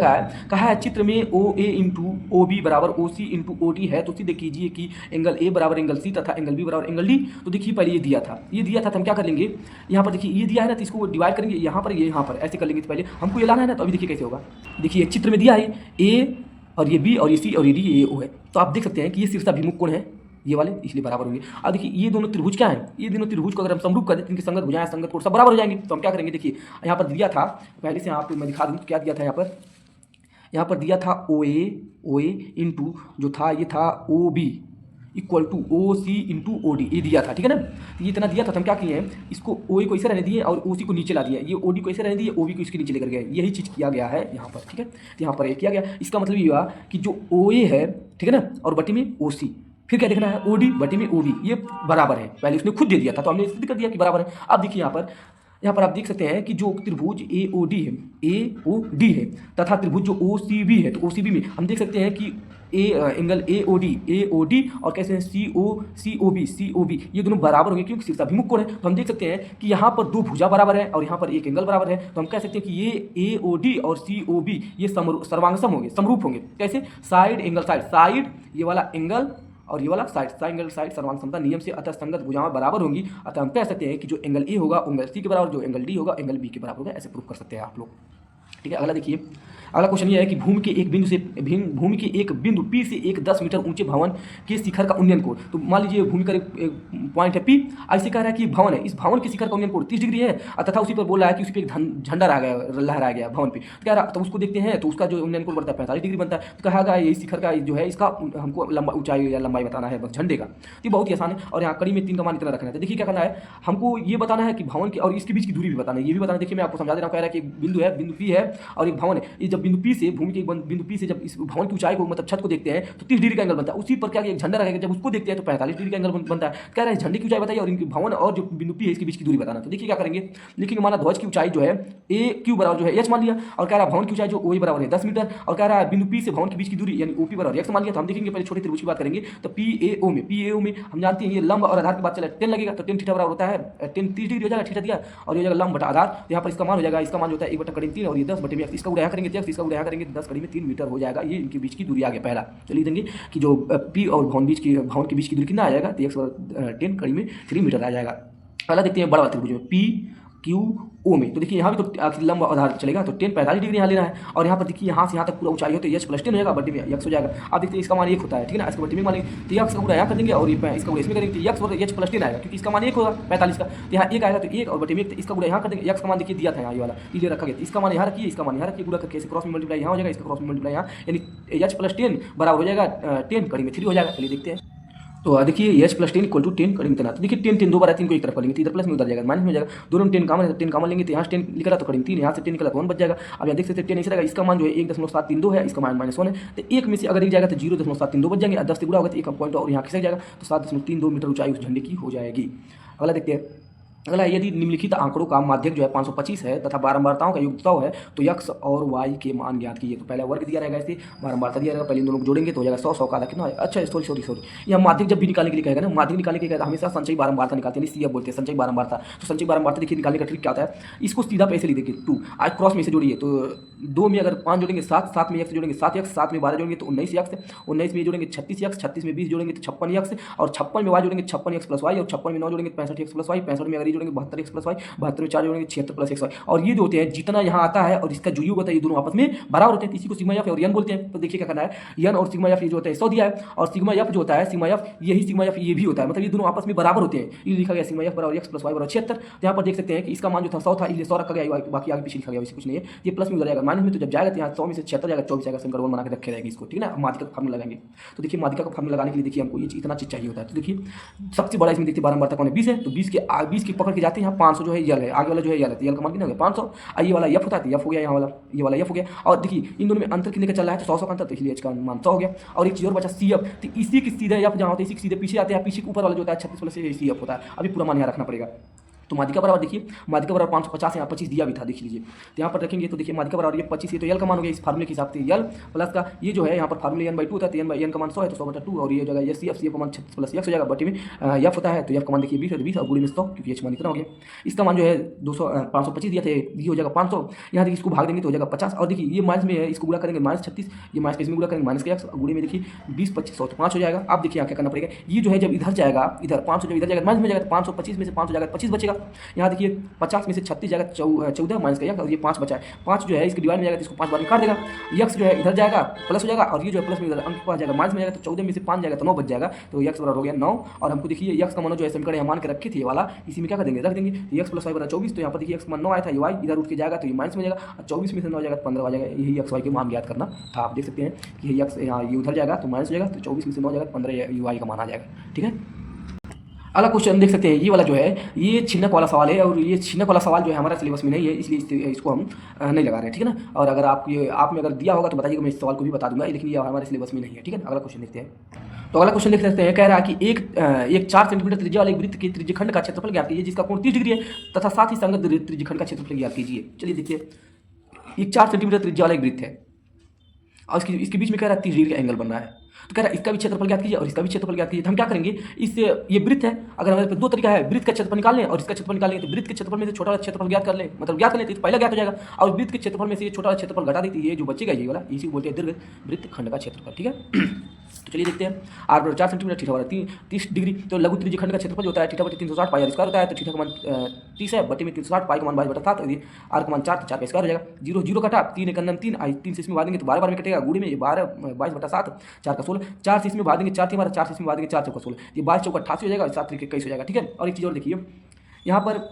कहा है चित्र में OA इंटू OB बराबर OC इंटू OD है, तो सीधे कीजिए कि एंगल A बराबर एंगल C तथा एंगल B बराबर एंगल D। तो देखिए पहले ये दिया था तो हम क्या कर लेंगे, यहाँ पर देखिए ये दिया है ना, तो इसको डिवाइड करेंगे यहाँ पर यहाँ पर ऐसे कर लेंगे। तो पहले हमको ये लाना है ना, तो अभी देखिए कैसे होगा। देखिए चित्र में दिया है A और ये B और ये C और ये D ये O है, तो आप देख सकते हैं कि ये शीर्षाभिमुख कोण है ये वाले, इसलिए बराबर होंगे। अब देखिए ये दोनों त्रिभुज क्या है, ये दोनों त्रिभुज को अगर हम समरूप कर दें इनके संगत भुजाएं संगत कोण सब बराबर हो जाएंगे। तो हम क्या करेंगे, देखिए यहाँ पर दिया था पहले से यहाँ पे मैं दिखा दूँ क्या दिया था। यहाँ पर यहाँ पर दिया था ओ ए इंटू जो था ये था O B equal to O C into O D, ये दिया था, ठीक है ना। तो ये इतना दिया था तो हम क्या किए हैं, इसको ओ ए को इसे रहने दिए और ओ सी को नीचे ला दिया, ये ओ डी को इसे रहने दिए, ओ बी को इसके नीचे लेकर गए, यही चीज़ किया गया है यहाँ पर, ठीक है। तो यहाँ पर ये किया गया, इसका मतलब ये हुआ कि जो ओ ए है, ठीक है ना, और बटी में ओ सी, फिर क्या देखना है, ओ डी बटी में ओ बी, ये बराबर है। पहले उसने खुद दे दिया था तो हमने सिद्ध कर दिया कि बराबर है। अब देखिए यहाँ पर आप देख सकते हैं कि जो त्रिभुज ए ओ डी है तथा त्रिभुज जो ओ सी बी है, तो ओ सी बी में हम देख सकते हैं कि एंगल ए ओ डी और कैसे हैं सी ओ बी, ये दोनों बराबर होंगे क्योंकि शीर्षाभिमुख कोण है। तो हम देख सकते हैं कि यहाँ पर दो भुजा बराबर है और यहाँ पर एक एंगल बराबर है, तो हम कह सकते हैं कि ये ए ओ डी और सी ओ बी ये सर्वांगसम होंगे, समरूप होंगे। कैसे, साइड एंगल साइड ये वाला एंगल और ये वाला साइड सर्वांग समता नियम से अतः संगत भुजाएं बराबर होंगी। अतः हम कह सकते हैं कि जो एंगल ए होगा एंगल सी के बराबर, जो एंगल डी होगा एंगल बी के बराबर होगा। ऐसे प्रूफ कर सकते हैं आप लोग, ठीक है। अगला देखिए, अगला क्वेश्चन ये है कि भूमि के एक बिंदु P से एक 10 मीटर ऊंचे भवन के शिखर का उन्नयन कोण। तो मान लीजिए भूमि का एक पॉइंट है P, ऐसे कह रहा है कि भवन है, इस भवन के शिखर का उन्नयन कोण 30 डिग्री है तथा उसी पर बोल रहा है कि उसी पर एक झंडा लहराया गया भवन पे। तो कह रहा, तो उसको देखते हैं तो उसका जो उन्नयन कोण बढ़ता है 45 डिग्री बनता है। तो कहा ये शिखर का जो है इसका हमको ऊंचाई या लंबाई बताना है बस झंडे का। तो बहुत ही आसान है और यहाँ कड़ी में 3 का मान इतना रखना है। तो देखिए क्या करना है, हमको ये बताना है कि भवन की और इसके बीच की दूरी भी बताना है, ये भी बताना है। देखिए मैं आपको समझा दे रहा हूँ, कह रहा है कि बिंदु P है और एक भवन है, ये जब बिंदु P से भूमि के बिंदु P से जब इस भवन की ऊंचाई को मतलब छत को देखते हैं तो 30 डिग्री का एंगल बनता है। उसी पर क्या एक झंडा रहेगा, जब उसको देखते हैं तो 45 डिग्री का एंगल बनता है। कह रहे हैं झंडे की ऊंचाई बताइए और इनकी भवन और जो बिंदु P है इसके बीच की दूरी बताना। तो देखिए क्या करेंगे, लिखेंगे माना ध्वज की ऊंचाई जो है ए क्यू बराबर जो है एच मान लिया और कह रहा है भवन की ऊंचाई जो ओ बराबर है 10 मीटर और कह रहा है बिंदु P से भवन के बीच की दूरी यानी ओपी बराबर एक्स मान लिया। तो हम देखेंगे पहले छोटे त्रिभुज की बात करेंगे तो पीएओ में हम जानते हैं ये लंब और आधार की बात चले 10 लगेगा तो 10 थीटा बराबर होता है 10 30 डिग्री हो जाएगा, थीटा दिया और ये हो जाएगा लंब बटा आधार। तो यहाँ पर इसका मान हो जाएगा, इसका मान होता है 1/3 और ये 10 बटे में इसका गुणा करेंगे 10, इसका गुणा करेंगे 10 कड़ी में 3 मीटर हो जाएगा। ये इनके बीच की दूरी आ गया पहला। चलिए देंगे कि जो P और भवन के बीच की दूरी कितना आ जाएगा, तो 110 कड़ी में 3 मीटर आ जाएगा। अगला देखते हैं बड़ा त्रिभुज में P क्यू ओ में। तो देखिए यहाँ भी तो आखिर लंब आधार चलेगा तो 10 45 डिग्री यहाँ लेना है और यहाँ पर देखिए यहाँ से यहाँ तक पूरा ऊंचाई हो तो एच प्लस 10 हो जाएगा, बटे में एक्स हो जाएगा। आप देखते हैं इसका मान 1 होता है, ठीक है ना, इसका बटे में मान लेंगे तो एक्स का पूरा यहाँ कर देंगे और इसका पूरा इसमें करेंगे तो एक्स और एच प्लस 10 आएगा क्योंकि इसका मान 1 होगा 45 का, तो यहाँ 1 आएगा तो 1 और बटे में इसका पूरा यहाँ कर देंगे। एक्स का मान देखिए दिया था यहाँ ये वाला ये रखा गया, इसका मान यहाँ रखिए, इसका मान यहाँ रखिए, पूरा करके क्रॉस में मल्टीप्लाई यहाँ हो जाएगा, इसका क्रॉस में मल्टीप्लाई यहाँ यानी एच प्लस 10 बराबर हो जाएगा 10 कड़ी में 3 हो जाएगा। चलिए देखते हैं तो देखिए एच प्लस 10 इक्वल टू 10 कड़ी में तना। तो देखिए 10 दो बार 3 को एक तरफ लेंगे तो इधर प्लस में उधर जाएगा माइनस में हो जाएगा, दोनों में 10 कॉमन है तो 10 कॉमन लेंगे तो यहाँ 10 निकला तो कड़ी में 3, यहाँ से 10 निकला तो 1 बच जाएगा। अब यहाँ देख सकते हैं 10 ऐसे रहेगा, इसका मान जो है 1.732 है, इसका मान -1 है तो 1 में से अगर एक जाएगा तो 0.732 बच जाएंगे, 10 से गुणा होगा तो 1 पॉइंट और यहाँ खिसक जाएगा तो 7.32 मीटर ऊंचाई उस झंडे की हो जाएगी। अगला देखते हैं, अगला यदि निम्नलिखित आंकड़ों का माध्यक जो है 525 है तथा बारंबारताओं का योग 100 है तो x और y के मान ज्ञात कीजिए। तो पहला वर्ग दिया रहेगा, इसे बारंबारता दिया रहेगा, पहले इन दोनों को जोड़ेंगे तो हो जाएगा 100 का आधा कितना है। अच्छा सॉरी यह माध्यक जब भी निकालने के लिए कहेगा ना, माध्यक निकालने के लिए कहता है हमेशा संचयी बारंबारता निकालते हैं, सीएफ बोलते हैं संचयी बारंबारता। तो संचयी बारंबारता देखिए निकालने का ट्रिक क्या होता है, इसको सीधा पैसे ले देखिए 2 आज क्रॉस में से जोड़िए तो 2 में अगर 5 जोड़ेंगे 7, 7 में x जोड़ेंगे 7x, 7 में 12 जोड़ेंगे तो 19x, 19 में जोड़ेंगे 36x, 36 में 20 जोड़ेंगे तो 56x और 56 में y जोड़ेंगे 56x प्लस y और 56 में 9 जोड़ेंगे 65x प्लस y, 65 में अगर ये जोड़ेंगे 72x प्लस y, 72 में 4 जोड़ेंगे 76 प्लस x y। और ये जो होते हैं जितना यहाँ आता है और इसका जो योग होता है ये दोनों आपस में बराबर होते हैं, इसी को सिग्मा एफ और एन बोलते हैं। तो देखिए क्या करना है, एन और सिग्मा एफ ये जो होता है 100 दिया है और सिग्मा एफ जो होता है सिग्मा एफ यही सिग्मा एफ ये भी होता है, मतलब ये दोनों आपस में बराबर होते हैं। ये लिखा गया सिग्मा एफ बराबर x प्लस y बराबर 76। तो यहाँ पर देख सकते हैं कि इसका मान जो था 100 था इसलिए 100 रखा गया, बाकी आगे पीछे लिखा गया, वैसे कुछ नहीं है, ये प्लस में उधर जाएगा माइनस में, तो जब जाएगा तो यहाँ 100 में से 76 जाएगा 24 जाएगा, समीकरण 1 बना के रखे रहेंगे इसको, ठीक है ना। माध्यिका का फार्मूला लगाएंगे तो देखिए माध्यिका का फार्मूला लगाने के लिए देखिए हमको ये इतना चीज चाहिए होता है। तो देखिए सबसे बड़ा इसमें देखिए बारंबारता कौन है 20 है, तो 20 के पकड़ के जाते हैं यहाँ 500 जो है यल है, आगे वाला जो है यल है, यल का मान कितना हो गया 500, ये वाला एफ होता है एफ हो गया, यहाँ वाला ये वाला एफ हो गया। और देखिए इन दोनों में अंतर कितने का चल रहा है तो 100 का अंतर, तो इसलिए एच का मान 100 हो गया। और एक चीज और बचा सी एफ, तो इसी के सीधे एफ जहाँ होते हैं इसी के सीधे पीछे आते हैं, पीछे के ऊपर वाला जो होता है 36 प्लस सी एफ होता है, अभी पूरा मान यहाँ रखना पड़ेगा। तो माध्यिका बराबर देखिए माध्यिका बराबर 550 यहाँ 25 दिया भी था, देख लीजिए तो यहाँ पर रखेंगे तो देखिए माध्यिका बराबर ये 25 है तो यल का मान हो गया इस फार्मूले के हिसाब से यल प्लस का ये जो है यहाँ पर फार्मूले n/2 होता है तो n का मान 100 है तो 100/2 और ये जगह सी एफ का मान 36 प्लस x हो जाएगा, बटे में एफ होता है तो एफ का मान देखिए 20 है तो 20 और गुणे में 100 क्योंकि एच मान इतना हो गया। इसका मान जो है 525 दिया थे ये हो जाएगा 500, यहाँ देखिए इसको भाग देंगे तो हो जाएगा 50 और देखिए ये माइनस में है इसको गुणा करेंगे -36, ये माइनस इसमें गुणा करेंगे माइनस का x गुणे में देखिए 20 25 100 तो 5 हो जाएगा। अब देखिए यहाँ क्या करना पड़ेगा, ये जो है जब इधर जाएगा इधर 500 जब इधर जाएगा माइनस में जाएगा तो 525 में से 5 हो जाएगा 25 बचेगा यहाँ देखिए 50 में से 36 जाएगा 14 माइनस का यक्स, और ये 5 बचा है। 5 जो है इसके डिवाइड में जाएगा तो इसको 5 बार में काट देगा, यक्स जो है इधर जाएगा प्लस हो जाएगा, और ये जो है प्लस में इधर अंक पास जाएगा माइनस में जाएगा, तो 14 में से 5 जाएगा तो 9 बच जाएगा, तो यक्स बराबर हो गया 9। और हमको देखिए यक्स का मान जो है समीकरण यहाँ मान के रखे थे ये वाला, इसी में क्या कर देंगे रख देंगे, तो यक्स प्लस वाई बराबर 24, तो यहाँ पर देखिए यक्स मान 9 आया था, ये वाई इधर उठ के जाएगा तो ये माइनस में जाएगा, और 24 में से 9 जाएगा तो 15 आ जाएगा। यही यक्स वाई के मान ज्ञात करना था। आप देख सकते हैं कि यक्स यहाँ ये उधर जाएगा तो माइनस हो जाएगा, तो 24 में से 9 जाएगा तो 15 ये वाई का मान आ जाएगा। ठीक है, अगला क्वेश्चन देख सकते हैं, ये वाला जो है ये छिन्नक वाला सवाल है, और ये छिन्नक वाला सवाल जो है हमारा सिलेबस में नहीं है, इसलिए इसको हम नहीं लगा रहे हैं। ठीक है ना, और अगर आप में अगर दिया होगा तो बताइएगा, मैं इस सवाल को भी बता दूंगा, लेकिन ये हमारे सिलेबस में नहीं है। ठीक है, अगला क्वेश्चन देखते हैं। तो अगला क्वेश्चन देख सकते हैं, कह रहा है कि एक 4 सेंटीमीटर त्रिज्या वाले वृत्त के त्रिज्यखंड का क्षेत्रफल ज्ञात कीजिए जिसका कोण 30 डिग्री है, तथा साथ ही संगत त्रिज्यखंड का क्षेत्रफल ज्ञात कीजिए। चलिए देखिए, एक 4 सेंटीमीटर त्रिज्या वाला एक वृत्त है और इसके बीच में कह रहा है 30 डिग्री का एंगल बन रहा है, तो कह रहा है इसका भी क्षेत्रफल ज्ञात कीजिए और इसका भी क्षेत्रफल ज्ञात कीजिए। तो हम क्या करेंगे, ये वृत्त है, अगर हमारे पास दो तरीका है, वृत्त का क्षेत्रफल निकालने और इसका क्षेत्रफल निकालने, तो वृत्त के क्षेत्रफल में से छोटा वाला क्षेत्रफल ज्ञात कर ले, मतलब ज्ञात कर लेते तो पहला ज्ञात हो जाएगा, और वृत्त के क्षेत्रफल में से ये छोटा वाला क्षेत्रफल घटा देती है, ये जो बचेगा ये वाला, इसी को बोलते हैं दीर्घ वृत्त खंड का क्षेत्रफल। ठीक है, तो चलिए देखते हैं, आर बराबर 4 सेंटीमीटर, थीटा बराबर 30 डिग्री, तो लघु त्रिज्यखंड का क्षेत्रफल जो होता है थीटा बटे 360 पाई आर स्क्वायर होता है, तो थीटा का मान 30 है, बटे में 360 पाई का मान 22/7, और ये आर का मान 4 का स्क्वायर हो जाएगा। 0 0 कटा, 3 एक अंदर 3 आई, 3 से इसमें भाग देंगे तो 12 में कटेगा, गुणे में ये 22/7, 4 का 16, 4 से इसमें भाग देंगे 4 हमारा, 4 से इसमें भाग देंगे 4 चौका 16, ये 22 चौका 88 हो जाएगा, और 7 तरीके 21 हो जाएगा। ठीक है, और एक चीज़ और देखिए, यहाँ पर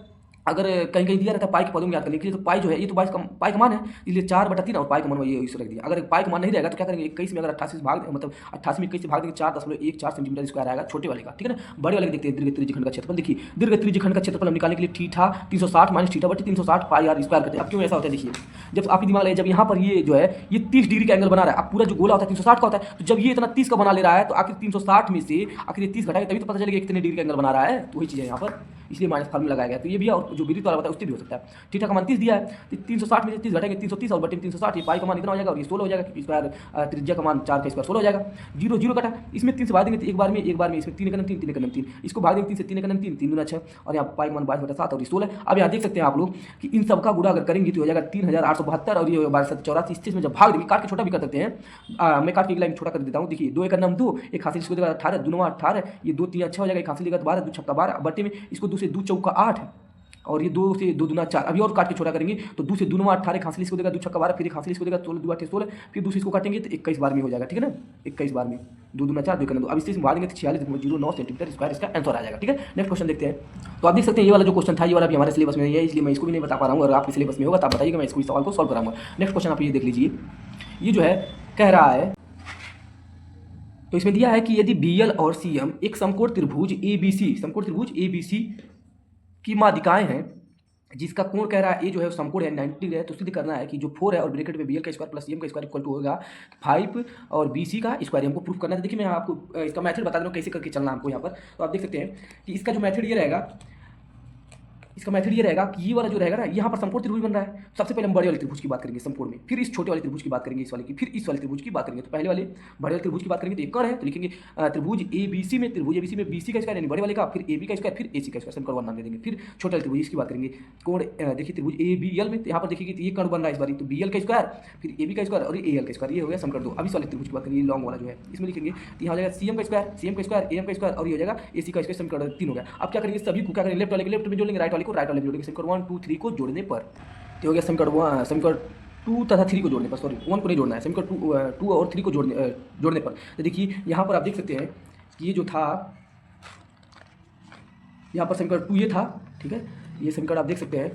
अगर कहीं कहीं दिया रहता है पाई के पदों में याद करने के लिए, तो पाई जो है ये तो पाई का मान है, इसलिए 4/3 और पाई का मान ये इसे रख दिया। अगर पाई का मान नहीं रहेगा तो क्या करेंगे, 21 में अगर 88 से भाग, मतलब 88 में 21 से भाग देंगे 4.14 सेंटीमीटर स्क्वायर आएगा छोटे वाले का। ठीक है ना, बड़े वाले देखते हैं दीर्घ त्रिज्यखंड का क्षेत्रफल। देखिए दीर्घ त्रिज्यखंड का क्षेत्रफल हम निकालने के लिए थीटा 360 माइनस थीटा बटे 360 पाई आर स्क्वायर करते हैं। अब क्यों ऐसा होता है, देखिए जब आपके दिमाग में जब यहाँ पर ये जो है ये 30 डिग्री का एंगल बना रहा है, अब पूरा जो गोला होता है 360 का होता है, तो जब ये इतना 30 का बना ले रहा है तो आखिर 360 में से आखिर 30 घटाएगा तभी तो पता चलेगा कितने डिग्री का एंगल बना रहा है, तो वही चीज़ है यहाँ पर, इसलिए माइनस फार्मूला लगाया गया। तो ये भी और जो विदित वाला होता है उससे भी हो सकता है। थीटा का मान 30 दिया है, तो 360 में से 30 घटाएंगे 330 और बटे 360, ये पाई का मान इतना हो जाएगा और ये 16 हो जाएगा, क्योंकि स्क्वायर त्रिज्या का मान 4 का स्क्वायर 16 हो जाएगा। 0 0 कटा, इसमें 3 से भाग देंगे तो एक बार में इसमें 3 एकम 3 3 एकम 3, इसको भाग देंगे 3 से 3 एकम 3 3 दूना 6, और यहाँ पाई का मान 22/7 और 16। अब यहाँ देख सकते हैं आप लोग कि इन सब का गुणा अगर करेंगे तो हो जाएगा 3872, और ये 1284। इस चीज़ में जब भाग देंगे, काट के छोटा भी कर सकते हैं, मैं काट के एक लाइन छोटा कर देता हूँ। देखिए 2 एक नाम 2, एक हासिल इसको देगा 18, 2 9 18, ये 2 3 6 हो जाएगा, एक हासिल देगा 12, 2 छक्का 12, बटे में इसको 2 से 2 चौका 8, और ये 2 से 2 दूना 4, अभी और काट के छोटा करेंगे तो 2 से 2 9 18, हासिल इसको देगा 2 छक्का 12, फिर एक हासिल इसको देगा 16 2 8 16, फिर दूसरे इसको काटेंगे तो 21 बार में हो जाएगा। ठीक है ना, 21 बार में 2 दूना 4 2 एक 2, अब इससे भाग देंगे तो 46.09 सेंटीमीटर स्क्वायर इसका आंसर आ जाएगा। ठीक है, नेक्स्ट क्वेश्चन देखते हैं। तो आप देख सकते हैं ये वाला जो क्वेश्चन था ये वाला भी हमारे सिलेबस में नहीं है, इसलिए मैं इसको भी नहीं बता पा रहा हूँ, और आपके सिलेबस में होगा तो आप बताइएगा, मैं इसको इस सवाल को सॉल्व कराऊंगा। नेक्स्ट क्वेश्चन आप ये देख लीजिए, ये जो है कह रहा है, तो इसमें दिया है कि यदि BL और CM एक समकोण त्रिभुज ABC की माध्यिकाएं हैं जिसका कोण कह रहा है ए जो है समकोण है 90 डिग्री है, तो सिद्ध करना है कि जो 4 है और ब्रैकेट में BL का स्क्वायर प्लस CM का स्क्वायर इक्वल टू होगा 5 और BC का स्क्वायर, हमको प्रूफ करना है। देखिए मैं आपको इसका मेथड बता दूँ कैसे करके चलना हमको यहाँ पर। तो आप देख सकते हैं कि इसका जो मेथड ये रहेगा, कि ये वाला जो रहेगा ना, यहाँ पर समकोण त्रिभुज बन रहा है। सबसे पहले हम बड़े वाले त्रिभुज की बात करेंगे समकोण में, फिर इस छोटे वाले त्रिभुज की बात करेंगे इस वाले की, फिर इस वाले त्रिभुज की बात करेंगे। तो पहले वाले बड़े वाले त्रिभुज की बात करेंगे तो एक कण है, तो लिखेंगे त्रिभुज ABC में BC का स्क्वायर यानी बड़े वाले का, फिर AB का स्क्वायर, फिर AC का स्क्वायर, समीकरण 1 नाम दे देंगे। फिर छोटे वाले त्रिभुज की बात करेंगे, कोण देखिए त्रिभुज ABL में, यहाँ पर देखिए कि ये कण बन रहा है इस बार, तो BL का स्क्वायर, फिर AB का स्क्वायर और AL का स्क्वायर, ये हो गया समीकरण 2। अब इस वाले त्रिभुज की बात करेंगे, लॉन्ग वाला जो है इसमें लिखेंगे तो यहाँ हो जाएगा CM का स्क्वायर, AM का स्क्वायर, और ये हो जाएगा AC का स्क्वायर, समीकरण 3 हो गया। अब क्या करेंगे, सभी को क्या करेंगे, लेफ्ट वाले के लेफ्ट में जोड़ेंगे, राइट वाले को राइट वाले में जोड़ेंगे, समीकरण 1 2 3 को जोड़ने पर तो हो गया समीकरण 2 तथा 3 को जोड़ने पर, सॉरी 1 को नहीं जोड़ना है, समीकरण 2 और 3 को जोड़ने पर। तो देखिए यहाँ पर आप देख सकते हैं कि ये जो था, यहाँ पर समीकरण 2 ये था, ठीक है, ये समीकरण आप देख सकते हैं,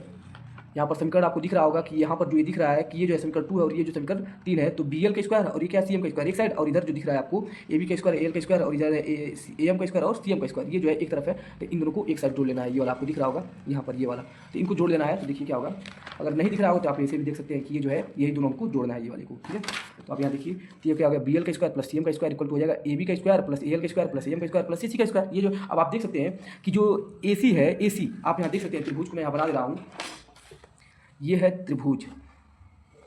यहाँ पर समीकरण आपको दिख रहा होगा कि यहाँ पर जो ये दिख रहा है कि ये जो है समीकरण 2 है और ये जो समीकरण 3 है, तो BL का स्क्वायर और ये क्या CM का स्क्वायर एक साइड, और इधर जो दिख रहा है आपको AB का स्क्वायर AL का स्क्वायर और इधर AM का स्क्वायर और CM का स्क्वायर, ये जो है एक तरफ है, तो इन दोनों को एक साइड जोड़ लेना है। ये वाला आपको दिख रहा होगा यहाँ पर, ये वाला, तो इनको जोड़ लेना है। तो देखिए क्या होगा, अगर नहीं दिख रहा होगा तो आप ऐसे भी देख सकते हैं कि ये जो है यही दोनों को जोड़ना है, ये वाले को। ठीक है, तो आप यहाँ देखिए तो ये क्या होगा, BL का स्क्वायर प्लस CM का स्क्वायर इक्वल टू हो जाएगा AB का स्क्वायर प्लस AL का स्क्वायर प्लस AM का स्क्वायर प्लस AC का स्क्वायर। ये जो अब आप देख सकते हैं कि जो AC है, AC आप यहाँ देख सकते हैं, त्रिभुज को मैं यहाँ बना दे रहा हूँ, ये है त्रिभुज,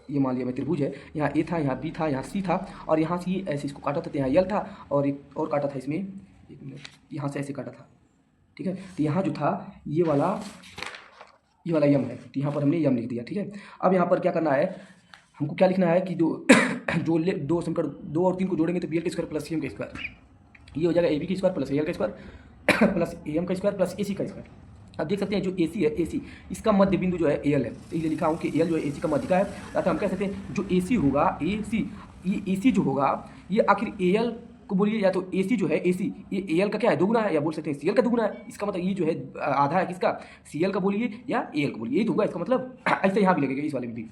ये मान लिया मैं त्रिभुज है, यहाँ A था, यहाँ B था, यहाँ C था, और यहाँ से ऐसे इसको काटा था, तो यहाँ L था, और एक और काटा था इसमें, एक मिनट, यहाँ से ऐसे काटा था। ठीक है, तो यहाँ जो था ये वाला यम है, तो यहाँ पर हमने यम लिख दिया। ठीक है, अब यहाँ पर क्या करना है, हमको क्या लिखना है कि दो समीकरण 2 और 3 को जोड़ेंगे तो BL का स्क्वायर प्लस CM का स्क्वायर, ये हो जाएगा AB का स्क्वायर प्लस AL का स्क्वायर प्लस AM का स्क्वायर प्लस AC का स्क्वायर। अब देख सकते हैं जो AC है, AC इसका मध्य बिंदु जो है AL है, तो इसलिए लिखा हूँ कि AL जो है AC का मध्य का है। अर्थात हम कह सकते हैं जो AC होगा AC, ये AC जो होगा ये आखिर AL को बोलिए, या तो AC जो है AC ये AL का क्या है, दोगुना है, या बोल सकते हैं CL का दोगुना है। इसका मतलब ये जो है आधा है किसका, CL का बोलिए या AL का बोलिए, यही तो होगा इसका मतलब। ऐसे यहाँ भी लगेगा इस वाले में भी,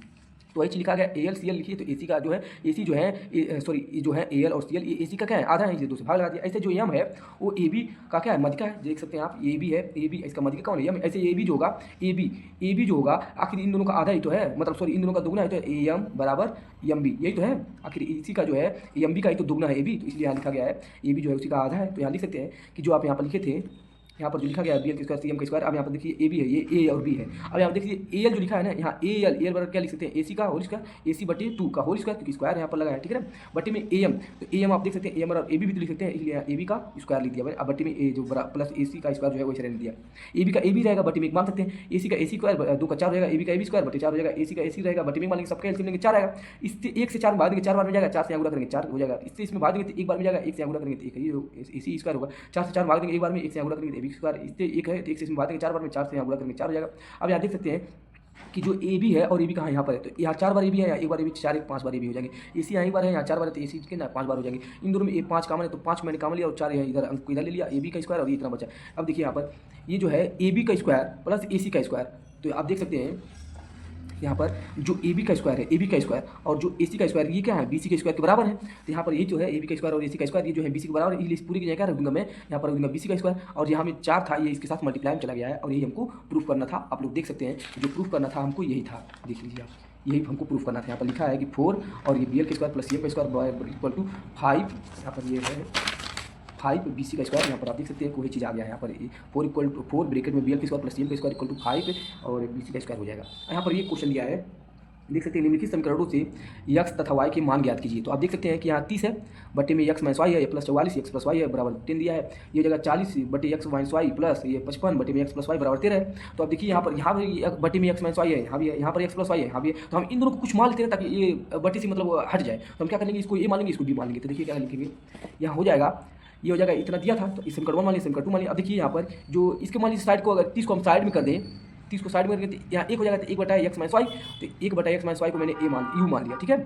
तो एच लिखा गया AL CL लिखिए, तो AC का जो है AC जो है सॉरी जो है AL और CL ये AC का क्या है, आधा है, इसलिए 2 से भाग लगा दिया। ऐसे जो M है वो AB का क्या है, मध्य का है, देख सकते हैं आप AB है, AB इसका मध्य का कौन है, M। ऐसे AB जो होगा AB जो होगा आखिर इन दोनों का आधा ही तो है, मतलब सॉरी इन दोनों का दुगना है, तो AM बराबर MB, यही तो है। आखिर इसी का जो है MB का ही तो दुगना है AB, तो इसलिए यहाँ लिखा गया है AB जो है उसी का आधा है। तो यहाँ लिख सकते हैं कि जो आप यहाँ पर लिखे थे, यहाँ पर जो लिखा गया है BL का स्क्वायर CM का स्क्वायर। अब यहाँ पर देखिए AB है, ये A और B है। अब यहाँ देखिए AL जो लिखा है ना, यहाँ AL बराबर क्या लिख सकते हैं, AC का होल स्क्वायर, AC बटे 2 का होल स्क्वायर, क्योंकि स्क्वायर यहाँ पर लगा है, ठीक है ना। बटे में AM, तो AM आप देख सकते हैं AM और AB भी तो लिख सकते हैं, इसलिए यहाँ AB का स्क्वायर लिख दिया। अब बटे में A जो प्लस AC का स्क्वायर जो है वैसे रहने दिया। AB का AB रहेगा, बटे में 1 मान सकते हैं। AC का AC स्क्वायर 2 का 4 रहेगा, AB का AB स्क्वायर बटे 4 हो जाएगा। AC का AC रहेगा, बटे में मान लेंगे, सबका एलसीएम लेंगे 4 आएगा। इससे 1 से 4 में भाग देंगे, 4 बार में जाएगा, 4 से यहाँ गुणा करेंगे 4 हो जाएगा। इससे इसमें भाग देंगे तो 1 बार में जाएगा, 1 से यहाँ गुणा करेंगे तो 1 AC स्क्वायर होगा। 4 से 4 भाग देंगे 1 बार में, 1 से यहाँ गुणा करेंगे तो AB स्क्वायर, इससे 1 है तो 1 से इसमें भाग देंगे 4 बार में, 4 से यहाँ गुणा करेंगे 4 हो जाएगा। अब यहाँ देख सकते हैं कि जो AB है और AB कहाँ यहाँ पर है, तो यहाँ 4 बार AB है, यहाँ 1 बार AB, 4 1 5 बार AB हो जाएंगे। AC यहाँ 1 बार है, यहाँ 4 बार है, तो AC के ना 5 बार हो जाएंगे। इन दोनों में 5 कॉमन है, तो 5 मैंने कॉमन लिया और 4 यहाँ इधर अंक को इधर ले लिया, AB का स्क्वायर और ये इतना बचा। अब देखिए यहाँ पर ये जो है AB का स्क्वायर प्लस AC का स्क्वायर, तो आप देख सकते हैं यहाँ पर जो AB का स्क्वायर है, AB का स्क्वायर और जो AC का स्क्वायर ये क्या है, BC के स्क्वायर के बराबर है। तो यहाँ पर ये जो है AB का स्क्वायर और AC का स्क्वायर ये जो है BC के बराबर है, इसलिए इस पूरी की जगह रख दूंगा मैं, यहाँ पर रख दूंगा BC का स्क्वायर, और यहाँ में 4 था, ये इसके साथ मल्टीप्लाई में चला गया है, और यही हमको प्रूफ करना था। आप लोग देख सकते हैं जो प्रूफ करना था हमको यही था, देख लीजिए आप, यही हमको प्रूफ करना था। यहाँ पर लिखा है कि 4 और ये BL का स्क्वायर प्लस CM का स्क्वायर इक्वल टू 5, यहाँ पर ये है 5 BC का स्क्वायर। यहाँ पर आप देख सकते हैं कोई चीज़ आ गया है, यहाँ पर 4 इक्वल टू 4 ब्रैकेट में BL का स्क्वायर प्लस CM का स्क्वायर इक्वल टू 5 और BC का स्क्वायर हो जाएगा। यहाँ पर ये क्वेश्चन दिया है, देख सकते हैं निम्नलिखित समीकरणों से x तथा y के मान ज्ञात कीजिए। तो आप देख सकते हैं कि यहाँ 30 है, बटे में x माइनस वाई है, ये प्लस 44 x प्लस वाई है बराबर 10 दिया है। ये जगह 40 बटे x माइनस वाई प्लस ये 55 बटे में x प्लस वाई बराबर 13 है। तो आप देखिए यहाँ पर बटे में x माइनस वाई है, यहाँ भी है, यहाँ पर x प्लस वाई है, यहाँ भी है। तो हम इन दोनों को कुछ मान लेते हैं ताकि ये बटे से मतलब हट जाए। तो हम क्या करेंगे, इसको a मान लेंगे, इसको b मान लेंगे। तो देखिए क्या लिखेंगे, यहाँ हो जाएगा, ये हो जाएगा इतना दिया था, तो इस समीकरण 1 मान लिया, समीकरण 2 मान लिया। अब देखिए यहाँ पर जो इसके मान लीजिए साइड को, अगर 30 को हम साइड में कर दें, 30 को साइड में करके यहाँ 1 हो जाएगा, तो 1 बटा x माइनस वाई, तो 1 बटा x माइनस वाई को मैंने u मान लिया, ठीक है।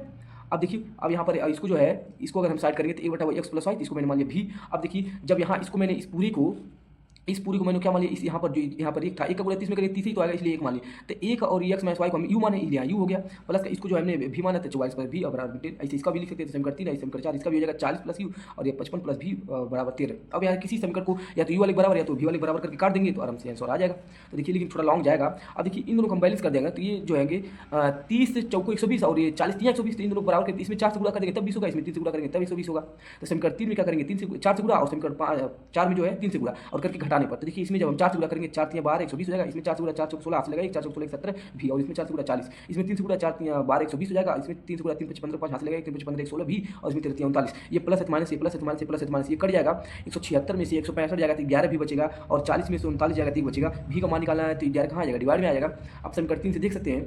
अब देखिए अब यहाँ पर इसको जो है इसको अगर हम साइड करेंगे तो 1 बटा x प्लस वाई, इसको मैंने मान लिया v। अब देखिए जब यहाँ इसको मैंने इस पूरी को मैंने क्या मान लिया, इस यहाँ पर जो यहाँ पर 1 था, 1 का गुणा 30 में करेंगे 30 ही तो आएगा, इसलिए 1 मान लिया। तो 1 और x माइनस वाई को हम u माने, इसलिए u हो गया, प्लस का इसको जो हमने v माना था 44 प्लस v और बराबर 10। ऐसे इसका भी लिख सकते हैं, समीकरण 3 है, समीकरण 4 इसका भी हो जाएगा 40 प्लस u और ये 55 प्लस v बराबर 13। अब यहाँ किसी समीकरण को या तो u वाले बराबर या तो v वाले बराबर करके काट देंगे तो आराम से आंसर आ जाएगा। तो देखिए लेकिन थोड़ा लॉन्ग जाएगा। अब देखिए इन दोनों को हम बैलेंस कर देंगे, तो ये जो है 30 से चौको 120 और ये 40 3 120, तो इन दोनों बराबर करके इसमें 4 से गुणा कर देंगे तब 20 होगा, इसमें 3 से गुणा करेंगे तब 120 होगा। तो समीकरण 3 में क्या करेंगे, 4 से गुणा, और समीकरण 4 में जो है 3 से गुणा और करके घटाने पर, तो देखिए इसमें जब हम 4 से गुणा करेंगे 4 3 12 120 हो जाएगा, इसमें 4 से गुणा 4 4 16 हाथ लगाएगा, 4 4 16 17 भी, और इसमें 4 से गुणा 40, इसमें 3 से गुणा 4 3 12 120 हो जाएगा, इसमें 3 से गुणा 3 5 15 5 हाथ लगाएगा, 3 5 15 16 भी, और इसमें 3 39, ये प्लस है माइनस, ये प्लस है माइनस, ये प्लस है माइनस, ये कट जाएगा। 176 में से 165 जाएगा तो 11 भी बचेगा, और 40 में से 39 जाएगा तो 1 बचेगा। भी का मान निकालना है तो 11 कहाँ आ जाएगा, डिवाइड में आ जाएगा। अब समीकरण 3 से देख सकते हैं,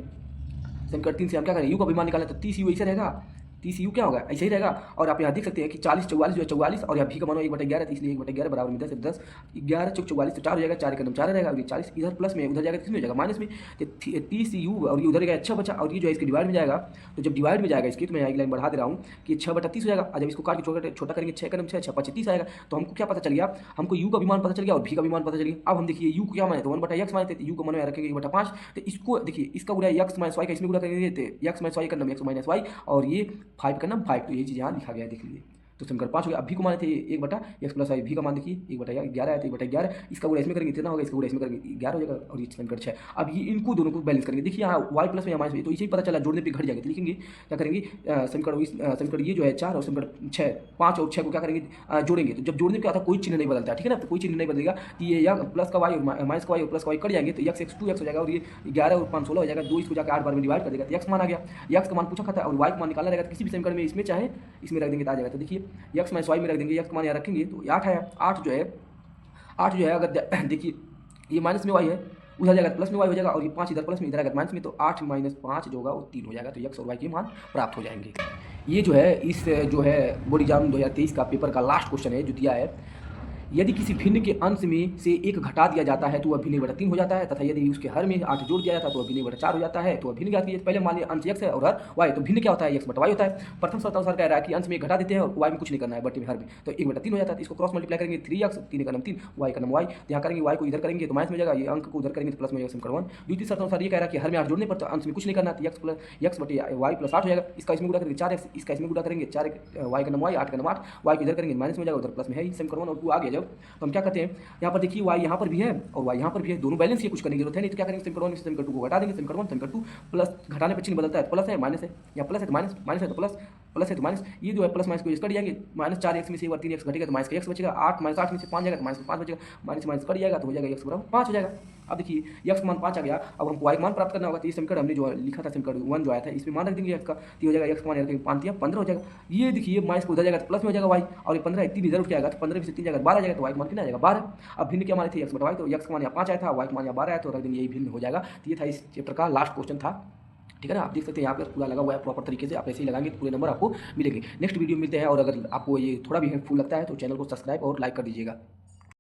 समीकरण 3 से हम क्या करें, u का भी मान निकालना है तो 30 u ऐसे रहेगा, 30 u क्या होगा, ऐसे ही रहेगा। और आप यहाँ देख सकते हैं कि 40 44 जो है 44, और यहाँ भी का मान 1/11, तो इसलिए 1/11 बराबर में 10 10 11 चौक 44 तो 4 हो जाएगा, 4 का 4 रहेगा, और ये 40 इधर प्लस में उधर जाएगा, किसमें हो जाएगा माइनस में, तो 30 u और ये उधर गया अच्छा बचा, और ये जो है इसके डिवाइड में जाएगा। तो जब डिवाइड में जाएगा इसकी, तो मैं एक लाइन बढ़ा दे रहा हूँ कि 6/30 हो जाएगा। और जब इसको काट के छोटा करेंगे 6 का 6 6 5 30 आएगा। तो हमको क्या पता चल गया, हमको u का भी मान पता चल गया और v का भी मान पता चल गया। अब हम देखिए u को क्या माने, तो 1/x माने थे, u को मन में रखेंगे 1/5, तो इसको देखिए इसका गुणा x माइनस वाई का इसमें गुणा करेंगे, तो x माइनस वाई का नाम x माइनस वाई, और ये 5 का नाम 5, तो ये चीज़ यहाँ लिखा गया है, देख लीजिए। तो समीकरण 5 हो गया। अब भी को माने थे 1/x प्लस वाई, भी का मान देखिए 1/11 है, तो 1/11 इसका गुणा इसमें करेंगे कितना होगा, इसका गुणा इसमें करेंगे 11 हो जाएगा, और ये समीकरण 6। अब ये इनको दोनों को बैलेंस करेंगे, देखिए यहाँ y प्लस में या माइनस में, तो इसे ही पता चला, जोड़ने पे घट जाएगा। तो लिखेंगे क्या करेंगे, समीकरण ये जो है 4 और समीकरण 6, 5 और 6 को क्या करेंगे, जोड़ेंगे। तो जब जोड़ने पे आता कोई चिन्ह नहीं बदलता, ठीक है ना, तो कोई चिन्ह नहीं बदलेगा, तो ये या प्लस का वाई और माइनस का वाई और प्लस का वाई कट जाएंगे, तो x 2x हो जाएगा, और ये 11 और 5 16 हो जाएगा, 2 इसको जाकर 8 बार में डिवाइड कर देगा, तो x मान आ गया। x का मान पूछा खाता है और y का मान निकालना रहेगा, तो किसी भी समीकरण में इसमें चाहे इसमें रख देंगे तो आ जाएगा। तो देखिए x माइनस वाई में रख देंगे, x का मान यहाँ रखेंगे तो 8 है, 8 जो है अगर देखिए ये माइनस में y है, उधर जाएगा प्लस में y हो जाएगा, और ये 5 इधर प्लस में इधर आएगा माइनस में, तो 8 माइनस 5 जो होगा वो 3 हो जाएगा। तो x और y के मान प्राप्त हो जाएंगे। ये जो है इस जो है बोर्ड एग्जाम 2023 का पेपर का लास्ट क्वेश्चन है जो दिया है, यदि किसी भिन्न के अंश में से एक घटा दिया जाता है तो वह भिन्न बटा 3 हो जाता है, तथा यदि उसके हर में 8 जोड़ दिया जाता है तो वह भिन्न बटा 4 हो जाता है। तो वह भिन्न क्या होती है? पहले मान लिया अंश x है और हर y, तो भिन्न क्या होता है? x बटा y होता है। प्रथम शर्त अनुसार कह रहा है कि अंश में घटा देते हैं और y में कुछ नहीं करना है, बटे में हर में, तो 1 बटा 3 हो जाता है। इसको क्रॉस मल्टीप्लाई करेंगे 3x, 3 का नाम 3, y का नाम y, यहाँ करेंगे y को इधर करेंगे तो माइनस में जाएगा, ये अंक को उधर करेंगे तो प्लस में जाएगा, समीकरण 1। द्वितीय शर्त अनुसार ये कह रहा है कि हर में 8 जोड़ने पर तो अंश में कुछ नहीं करना, तो x बटे y प्लस 8 हो जाएगा। इसका इसमें गुणा करेंगे 4x, इसका इसमें गुणा करेंगे 4, y का नाम y, 8 का नाम 8, y को इधर करेंगे माइनस में जाएगा, उधर प्लस में है, समीकरण 1 और 2 आ गया। जब तो हम क्या करते हैं, यहाँ पर देखिए y यहाँ पर भी है और y यहाँ पर भी है, दोनों बैलेंस, ये कुछ करने की जरूरत है नहीं। तो क्या करेंगे, समीकरण 1 में समीकरण 2 को घटा देंगे, समीकरण 1 समीकरण 2, प्लस घटाने पर चिन्ह बदलता है, प्लस है माइनस है, या प्लस है तो माइनस, माइनस है तो प्लस, प्लस है तो माइनस, ये जो है प्लस माइनस को कट जाएंगे, माइनस 4x में से 3x घटेगा तो माइनस का x बचेगा, 8 माइनस 8 में से 5 जाएगा तो माइनस का 5 बचेगा, माइनस माइनस कट जाएगा तो हो जाएगा x बराबर 5 हो जाएगा। अब देखिए x का मान 5 आ गया, अब हमको y का मान प्राप्त करना होगा, तो ये समीकरण हमने जो लिखा था समीकरण 1 जो आया था इसमें मान रख देंगे x का, तो हो जाएगा x का मान रखेंगे 5 या 15 हो जाएगा। ये देखिए माइनस को उधर जाएगा तो प्लस में हो जाएगा y, और ये 15 3 इधर उठ के आएगा तो 15 में से 3 जाएगा 12 आ जाएगा, तो y का मान कितना आ जाएगा 12। अब भिन्न क्या मान थे x बटा y, तो x का मान यहाँ 5 आया था, y का मान यहाँ 12 आया, तो रख देंगे यही भिन्न हो जाएगा। तो ये था इस चैप्टर का लास्ट क्वेश्चन था, ठीक है ना। आप देख सकते हैं यहाँ पे पूरा लगा हुआ है प्रॉपर तरीके से, आप ऐसे ही लगाएंगे तो पूरे नंबर आपको मिलेंगे। नेक्स्ट वीडियो मिलते हैं, और अगर आपको ये थोड़ा भी हेल्पफुल लगता है तो चैनल को सब्सक्राइब और लाइक कर दीजिएगा।